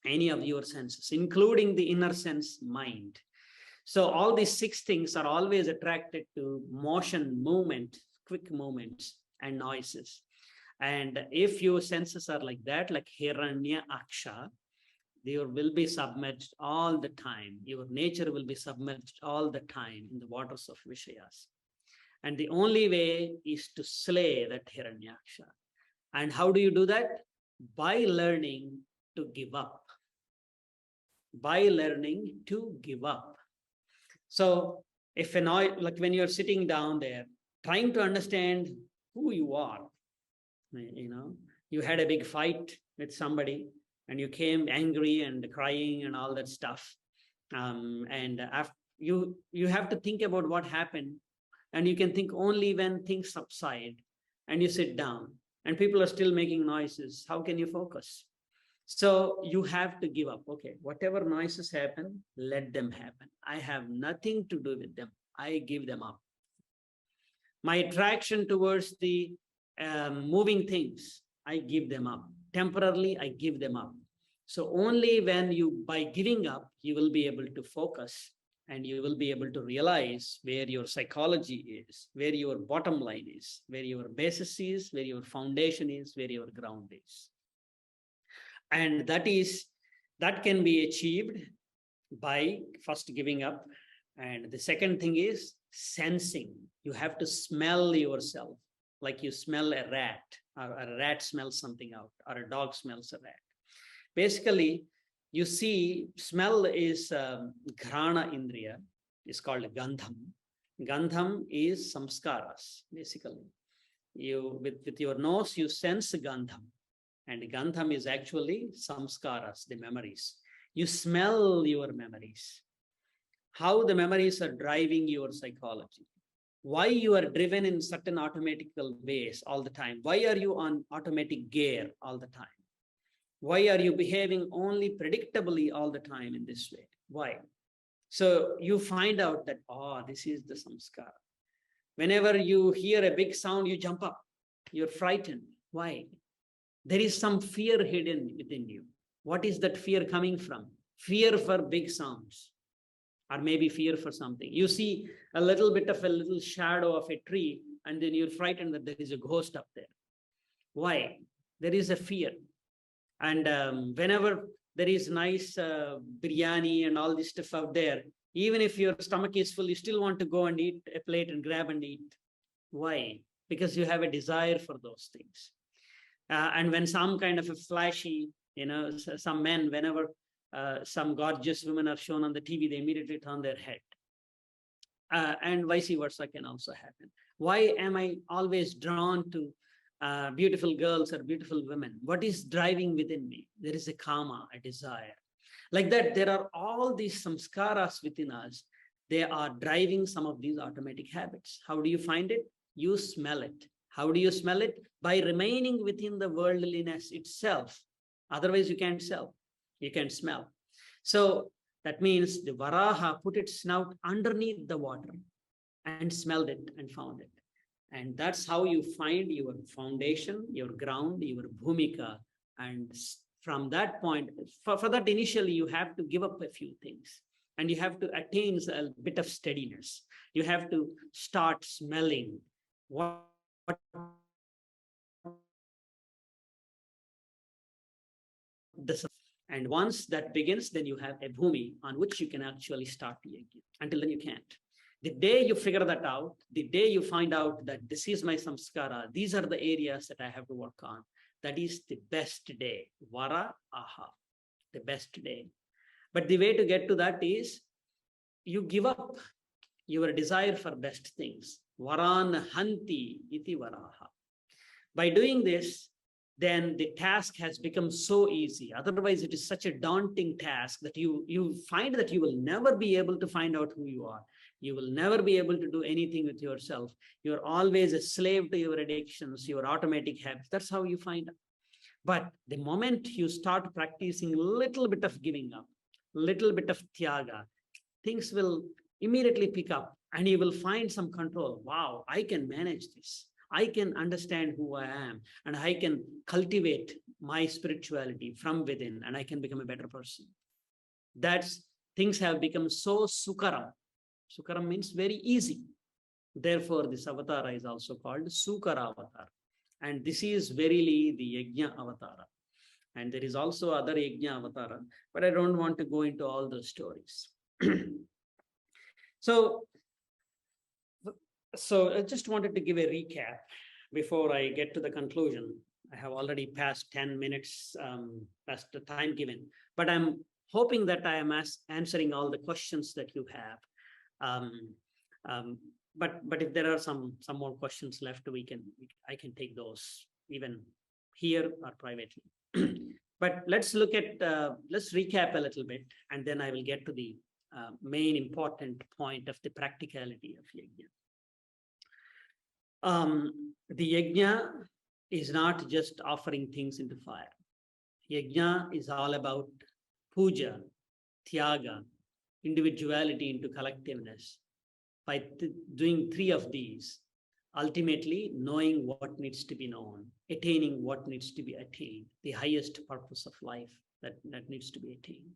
Any of your senses, including the inner sense, mind. So all these 6 things are always attracted to motion, movement, quick movements, and noises. And if your senses are like that, like Hiranya Aksha, they will be submerged all the time. Your nature will be submerged all the time in the waters of Vishayas. And the only way is to slay that Hiranyaksha. And how do you do that? By learning to give up. By learning to give up. So if like when you're sitting down there, trying to understand who you are, you know, you had a big fight with somebody, and you came angry and crying and all that stuff. And after you have to think about what happened, and you can think only when things subside and you sit down and people are still making noises. How can you focus? So you have to give up. Okay, whatever noises happen, let them happen. I have nothing to do with them. I give them up. My attraction towards the moving things, I give them up. Temporarily, I give them up. So only when you, by giving up, you will be able to focus, and you will be able to realize where your psychology is, where your bottom line is, where your basis is, where your foundation is, where your ground is. And that can be achieved by first giving up. And the second thing is sensing. You have to smell yourself, like you smell a rat, or a rat smells something out, or a dog smells a rat. Basically, you see, smell is ghrana indriya, is called gandham. Gandham is samskaras, basically. You with your nose, you sense gandham. And gandham is actually samskaras, the memories. You smell your memories. How the memories are driving your psychology. Why you are driven in certain automatical ways all the time. Why are you on automatic gear all the time? Why are you behaving only predictably all the time in this way? Why? So you find out that, oh, this is the samskara. Whenever you hear a big sound, you jump up. You're frightened. Why? There is some fear hidden within you. What is that fear coming from? Fear for big sounds, or maybe fear for something. You see a little bit of a little shadow of a tree, and then you're frightened that there is a ghost up there. Why? There is a fear. And whenever there is nice biryani and all this stuff out there, even if your stomach is full, you still want to go and eat a plate and grab and eat. Why? Because you have a desire for those things. And when some kind of a flashy, some men, whenever some gorgeous women are shown on the TV, they immediately turn their head. And vice versa can also happen. Why am I always drawn to beautiful girls or beautiful women? What is driving within me? There is a kama, a desire. Like that, there are all these samskaras within us. They are driving some of these automatic habits. How do you find it? You smell it. How do you smell it? By remaining within the worldliness itself. Otherwise, you can't you can't smell. So that means the Varaha put its snout underneath the water and smelled it and found it. And that's how you find your foundation, your ground, your bhumika. And from that point, for that initially, you have to give up a few things. And you have to attain a bit of steadiness. You have to start smelling what this. And once that begins, then you have a bhumi on which you can actually start yajna. Until then, you can't. The day you figure that out, the day you find out that this is my samskara, these are the areas that I have to work on, that is the best day. Vara aha, the best day. But the way to get to that is you give up your desire for best things. Varan hanti iti varaha. By doing this, then the task has become so easy. Otherwise, it is such a daunting task that you find that you will never be able to find out who you are. You will never be able to do anything with yourself. You're always a slave to your addictions, your automatic habits. That's how you find out. But the moment you start practicing a little bit of giving up, little bit of tyaga, things will immediately pick up and you will find some control. Wow, I can manage this. I can understand who I am, and I can cultivate my spirituality from within, and I can become a better person. That's things have become so sukaram. Sukaram means very easy. Therefore, this avatar is also called Sukara avatar. And this is verily the Yagnya avatara. And there is also other Yagnya avatara, but I don't want to go into all those stories. So I just wanted to give a recap before I get to the conclusion. I have already passed 10 minutes past the time given, but I'm hoping that I am answering all the questions that you have. But if there are some more questions left, I can take those even here or privately. But let's recap a little bit, and then I will get to the main important point of the practicality of yajna. The yajna is not just offering things into fire. Yajna is all about puja, tyaga, individuality into collectiveness. By doing three of these, ultimately knowing what needs to be known, attaining what needs to be attained, the highest purpose of life that needs to be attained.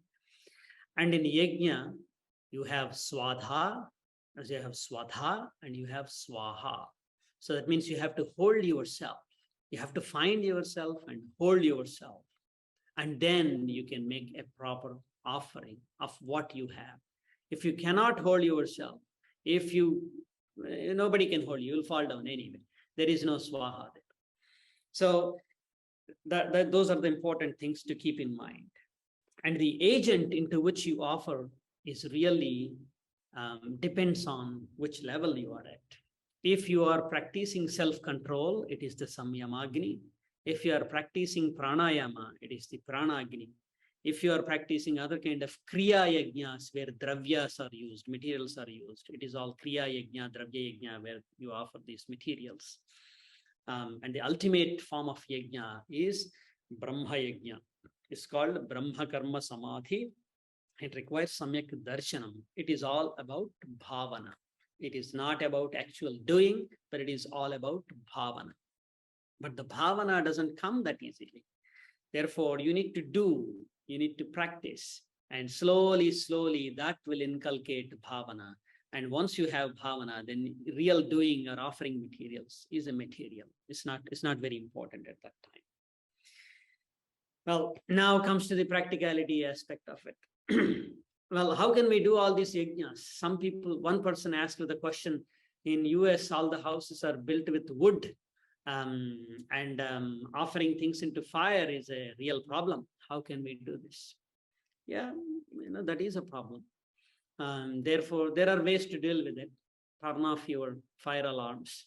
And in yajna, you have swadha, as you have swadha, and you have swaha. So that means you have to hold yourself. You have to find yourself and hold yourself. And then you can make a proper offering of what you have. If you cannot hold yourself, nobody can hold you, you'll fall down anyway. There is no swaha there. So those are the important things to keep in mind. And the agent into which you offer is really depends on which level you are at. If you are practicing self-control, it is the samyamagni. If you are practicing pranayama, it is the pranagni. If you are practicing other kind of kriya yajnas where dravyas are used, materials are used, it is all kriya yajna, dravya yajna where you offer these materials. And the ultimate form of yajna is brahma yajna. It's called brahma karma samadhi. It requires samyak darshanam. It is all about bhavana. It is not about actual doing, but it is all about bhavana. But the bhavana doesn't come that easily. Therefore, you need to do, you need to practice, and slowly, slowly that will inculcate bhavana. And once you have bhavana, then real doing or offering materials is a material. It's not very important at that time. Well, now comes to the practicality aspect of it. Well, how can we do all these yajnas? One person asked the question, in US, all the houses are built with wood, and offering things into fire is a real problem. How can we do this? Yeah, that is a problem. Therefore, there are ways to deal with it. Turn off your fire alarms,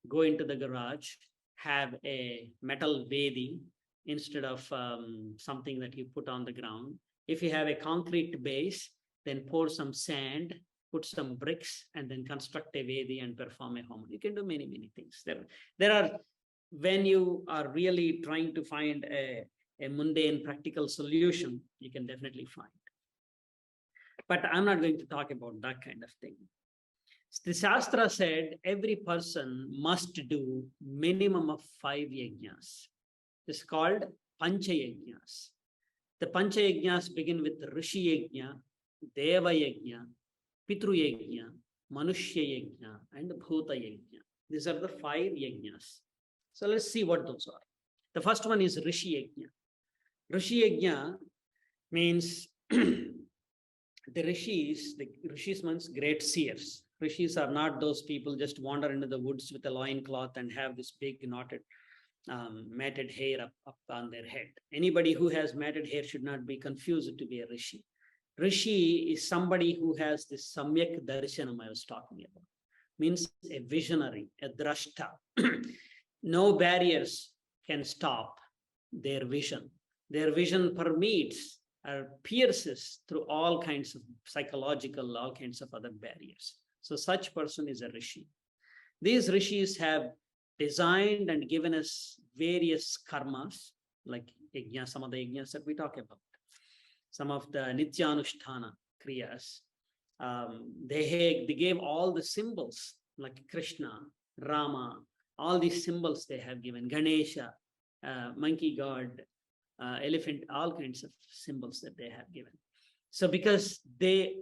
go into the garage, have a metal vedi instead of something that you put on the ground. If you have a concrete base, then pour some sand, put some bricks, and then construct a vedi and perform a homa. You can do many, many things. There are, when you are really trying to find a mundane practical solution, you can definitely find. But I'm not going to talk about that kind of thing. The Shastra said every person must do minimum of 5 yajnas. It's called Pancha Yajnas. The Pancha Yajnas begin with Rishi Yajna, Deva Yajna, Pitru Yajna, Manushya Yajna, and Bhuta Yajna. These are the 5 yajnas. So let's see what those are. The first one is Rishi Yajna. Rishi Yajna means the rishis means great seers. Rishis are not those people just wander into the woods with a loincloth and have this big knotted matted hair up on their head. Anybody who has matted hair should not be confused to be a rishi. Rishi is somebody who has this samyak darshanam I was talking about. Means a visionary, a drashta. No barriers can stop their vision. Their vision permeates or pierces through all kinds of psychological, all kinds of other barriers. So such person is a rishi. These rishis have designed and given us various karmas, like yajna, some of the yajnas that we talk about. Some of the nityanusthana kriyas. They gave all the symbols like Krishna, Rama, all these symbols they have given. Ganesha, monkey god, elephant, all kinds of symbols that they have given. So because they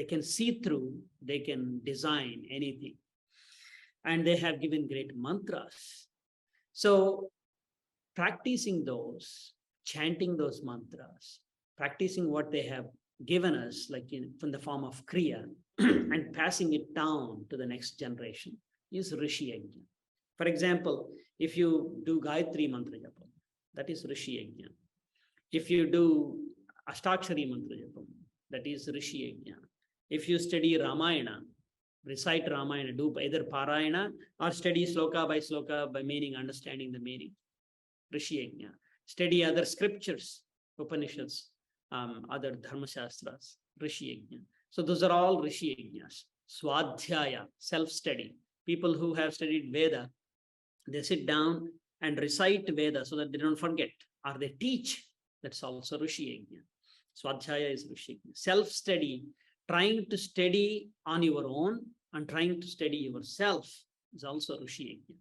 can see through, they can design anything. And they have given great mantras. So practicing those, chanting those mantras, practicing what they have given us, like in the form of kriya, and passing it down to the next generation is Rishi Yajna. For example, if you do Gayatri Mantra Japam, that is Rishi Yajna. If you do Ashtakshari Mantra Japam, that is Rishi Yajna. If you study Ramayana, recite Ramayana, do either Parayana or study sloka by meaning, understanding the meaning, Rishi Yajna. study other scriptures, Upanishads, other Dharma Shastras, Rishi Yagnya. So those are all Rishi Yagnyas. Swadhyaya, self-study. People who have studied Veda, they sit down and recite Veda so that they don't forget, or they teach. That's also Rishi Yagnya. Swadhyaya is Rishi Yagnya. Self-study, trying to study on your own and trying to study yourself is also Rishi Yagnya.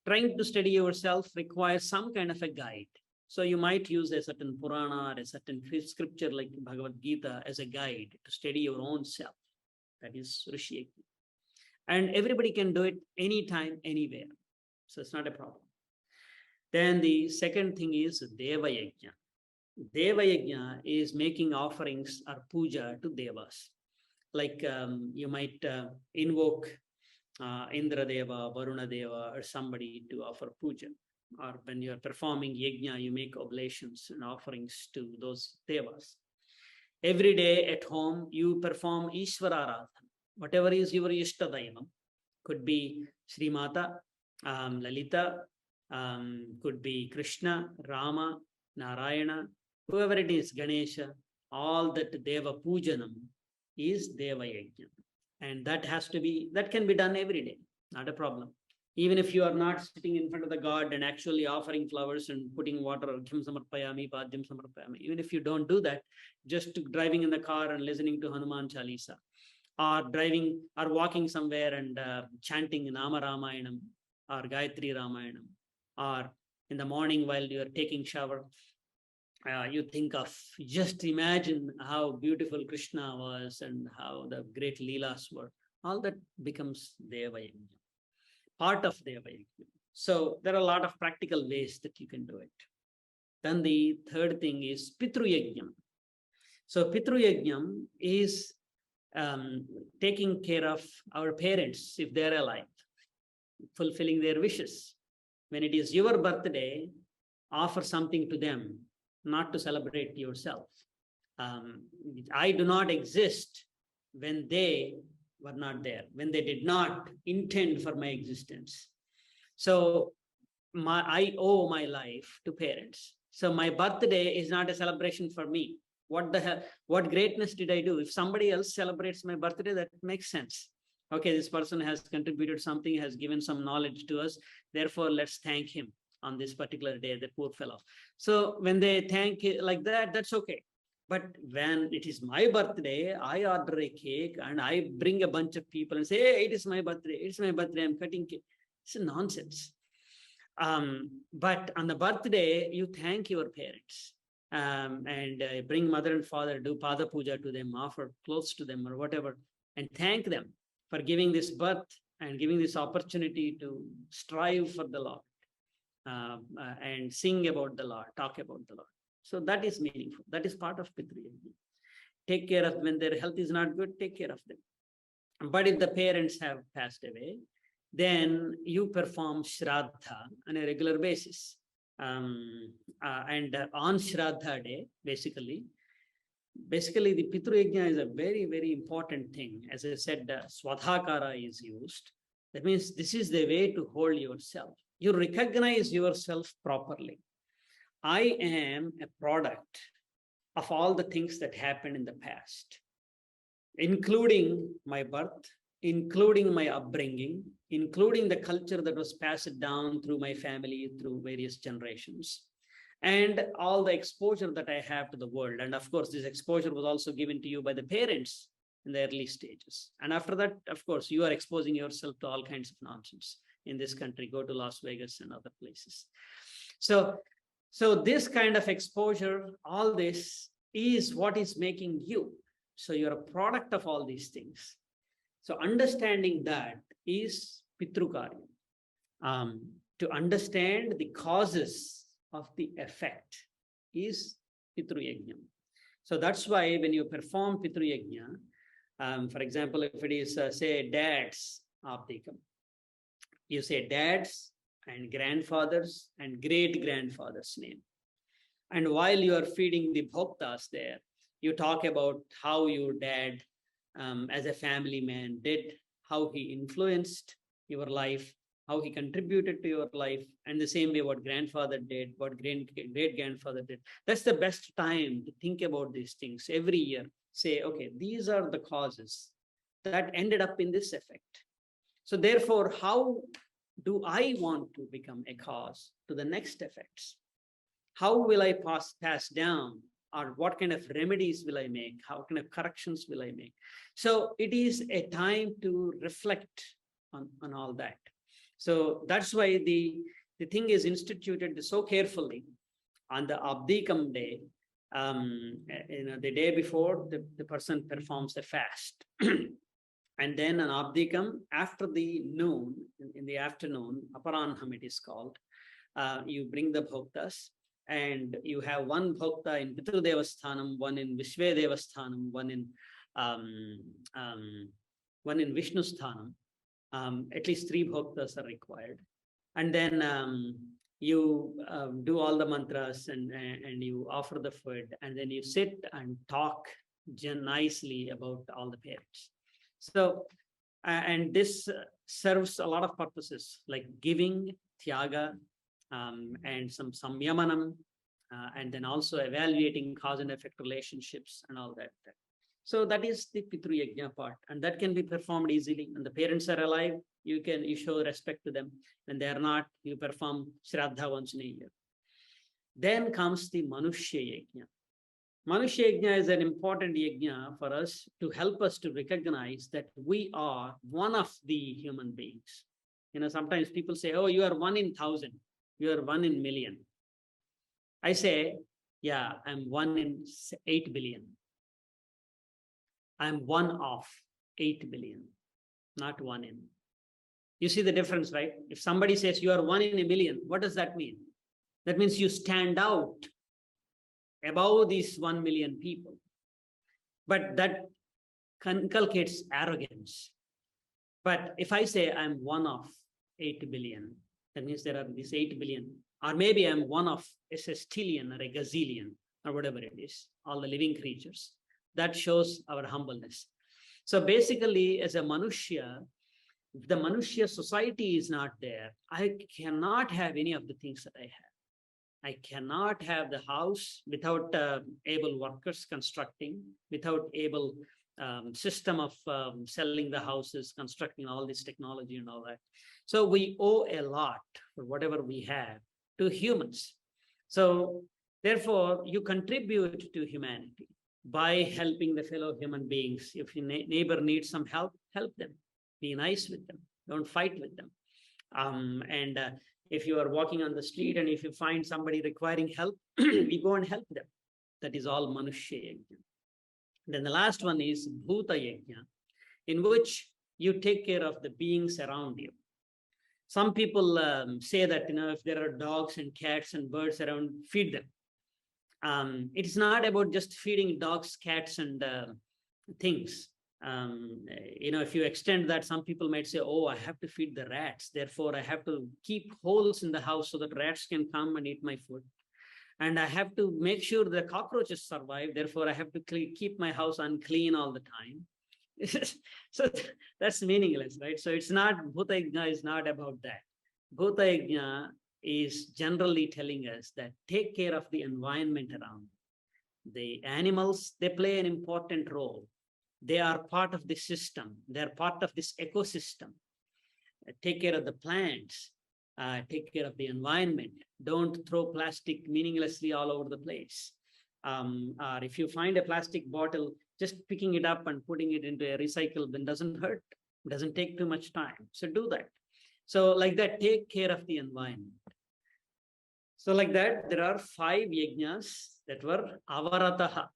Trying to study yourself requires some kind of a guide. So you might use a certain Purana or a certain scripture like Bhagavad Gita as a guide to study your own self. That is Rishi Yagnya. And everybody can do it anytime, anywhere. So it's not a problem. Then the second thing is Deva Yagnya. Deva Yagnya is making offerings or puja to Devas. Like you might invoke Indra Deva, Varuna Deva, or somebody to offer puja. Or when you are performing Yagnya, you make oblations and offerings to those Devas. Every day at home, you perform Ishvara Aradhana. Whatever is your Ishtadaivam. Could be Sri Mata, Lalita, could be Krishna, Rama, Narayana, whoever it is, Ganesha, all that Deva Pujanam is Deva Yajna. And that can be done every day, not a problem. Even if you are not sitting in front of the God and actually offering flowers and putting water, Kim Samarpayami, Padyam Samarpayami, even if you don't do that, just driving in the car and listening to Hanuman Chalisa, or driving or walking somewhere and chanting Nama Ramayanam or Gayatri Ramayanam, or in the morning while you are taking shower, you think of, just imagine how beautiful Krishna was and how the great Leelas were. All that becomes Deva Yajna, part of Deva Yajna. So there are a lot of practical ways that you can do it. Then the third thing is Pitru Yajna. So Pitru Yajna is taking care of our parents if they're alive, fulfilling their wishes. When it is your birthday, offer something to them, not to celebrate yourself. I do not exist when they were not there, when they did not intend for my existence. So I owe my life to parents. So my birthday is not a celebration for me. What the hell? What greatness did I do? If somebody else celebrates my birthday, that makes sense. Okay, this person has contributed something, has given some knowledge to us. Therefore, let's thank him on this particular day, the poor fellow. So when they thank it like that, that's okay. But when it is my birthday, I order a cake and I bring a bunch of people and say, hey, it is my birthday. It's my birthday. I'm cutting cake. It's nonsense. But on the birthday, you thank your parents. And bring mother and father, do pada puja to them, offer clothes to them or whatever, and thank them for giving this birth and giving this opportunity to strive for the Lord and sing about the Lord, talk about the Lord. So that is meaningful. That is part of Pitru Yajna. Take care of when their health is not good, take care of them. But if the parents have passed away, then you perform Shraddha on a regular basis. And on Shraddha day, basically the Pitru Yajna is a very, very important thing. As I said, Swadhakara is used. That means this is the way to hold yourself. You recognize yourself properly. I am a product of all the things that happened in the past, including my birth, including my upbringing, including the culture that was passed down through my family, through various generations, and all the exposure that I have to the world. And of course, this exposure was also given to you by the parents in the early stages. And after that, of course, you are exposing yourself to all kinds of nonsense in this country. Go to Las Vegas and other places. So this kind of exposure, all this is what is making you. So you're a product of all these things. So understanding that is Pitrukarya. To understand the causes of the effect is Pitru Yajna. So that's why when you perform Pitru Yajna, for example, if it is say dads Abdikam, you say dads and grandfathers and great-grandfathers' name. And while you are feeding the bhoktas there, you talk about how your dad as a family man did, how he influenced your life, how he contributed to your life, and the same way what grandfather did, what great-grandfather did. That's the best time to think about these things every year. Say, okay, these are the causes that ended up in this effect. So therefore, how do I want to become a cause to the next effects? How will I pass down, or what kind of remedies will I make? How kind of corrections will I make? So it is a time to reflect on all that. So that's why the thing is instituted so carefully on the Abdikam day. The day before, the person performs a fast. And then an Abdikam after the noon, in the afternoon, Aparanham it is called, you bring the bhoktas, and you have one bhokta in Pitru Devasthanam, one in Vishve Devasthanam, one in Vishnu Sthanam. At least 3 bhoktas are required. And then you do all the mantras, and you offer the food, and then you sit and talk nicely about all the parents. So, and this serves a lot of purposes like giving, tyaga, and some samyamanam, and then also evaluating cause and effect relationships and all that. So that is the Pitru Yagnya part, and that can be performed easily. When the parents are alive, you show respect to them. When they are not, you perform Shraddha once in a year. Then comes the Manushya Yagnya. Manushya Yagnya is an important yagnya for us to help us to recognize that we are one of the human beings. Sometimes people say, oh, you are 1 in 1,000, you are 1 in million. I say, yeah, I'm 1 in 8 billion. I'm 1 of 8 billion, not 1 in. You see the difference, right? If somebody says you are 1 in a million, what does that mean? That means you stand out above these 1 million people. But that inculcates arrogance. But if I say I'm 1 of 8 billion, that means there are these 8 billion, or maybe I'm 1 of a sextillion or a gazillion, or whatever it is, all the living creatures. That shows our humbleness. So basically, as a Manushya, if the Manushya society is not there, I cannot have any of the things that I have. I cannot have the house without able workers constructing, without able system of selling the houses, constructing all this technology and all that. So we owe a lot for whatever we have to humans. So therefore, you contribute to humanity by helping the fellow human beings. If your neighbor needs some help, help them. Be nice with them. Don't fight with them. If you are walking on the street and if you find somebody requiring help, we go and help them. That is all Manushya Yagnya. Then the last one is Bhuta Yagnya, in which you take care of the beings around you. Some people say that, if there are dogs and cats and birds around, feed them. It's not about just feeding dogs, cats, and things. If you extend that, some people might say, oh, I have to feed the rats. Therefore, I have to keep holes in the house so that rats can come and eat my food. And I have to make sure the cockroaches survive. Therefore, I have to keep my house unclean all the time. So that's meaningless, right? So it's not, Bhuta Yagnya is not about that. Bhuta Yagnya is generally telling us that take care of the environment around. The animals, they play an important role. They are part of the system. They're part of this ecosystem. Take care of the plants. Take care of the environment. Don't throw plastic meaninglessly all over the place. Or if you find a plastic bottle, just picking it up and putting it into a recycle bin doesn't hurt. It doesn't take too much time. So do that. So like that, take care of the environment. So like that, there are 5 yajnas that were avarataha.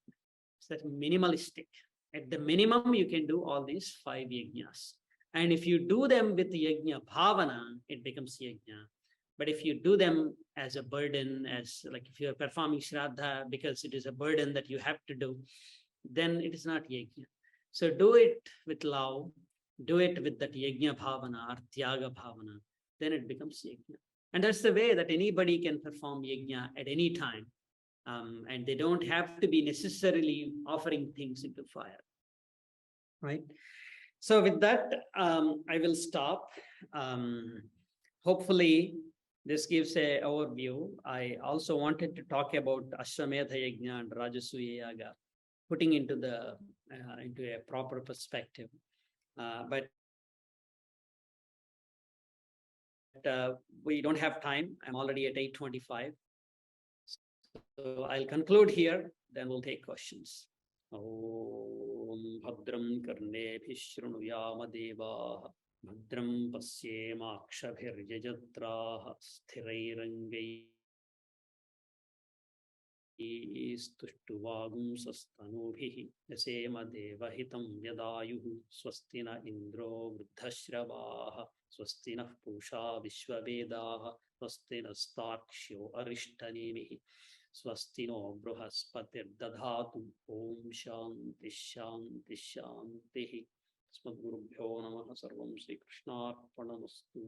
That's minimalistic. At the minimum, you can do all these 5 yajnas. And if you do them with yajna bhavana, it becomes yajna. But if you do them as a burden, as like if you're performing shraddha because it is a burden that you have to do, then it is not yajna. So do it with love, do it with that yajna bhavana or tyaga bhavana, then it becomes yajna. And that's the way that anybody can perform yajna at any time. And they don't have to be necessarily offering things into fire, right? So with that, I will stop. hopefully this gives a overview. I also wanted to talk about Ashwamedha Yajna and Rajasuya Yaga, putting into a proper perspective. But we don't have time. I'm already at 8:25. So I'll conclude here, then we'll take questions. Om Bhadram Karnebhi Shrunuyama Devaha Bhadram Pasyemakshbhiryajatraha Sthirairangai Stuštuvagumsastanubhihi Yasema Devahitam Yadayuhu Swastina Indro Vruddhashravaha Swastina Pusha Vishwavedaha Swastina Starkshyo Arishtanimihi Swastino Bruhaspatir Dadhatu Om Shanti Shanti Shanti Smadgurubhyo Namaha Sarvam Sri Krishna Arpanamastu.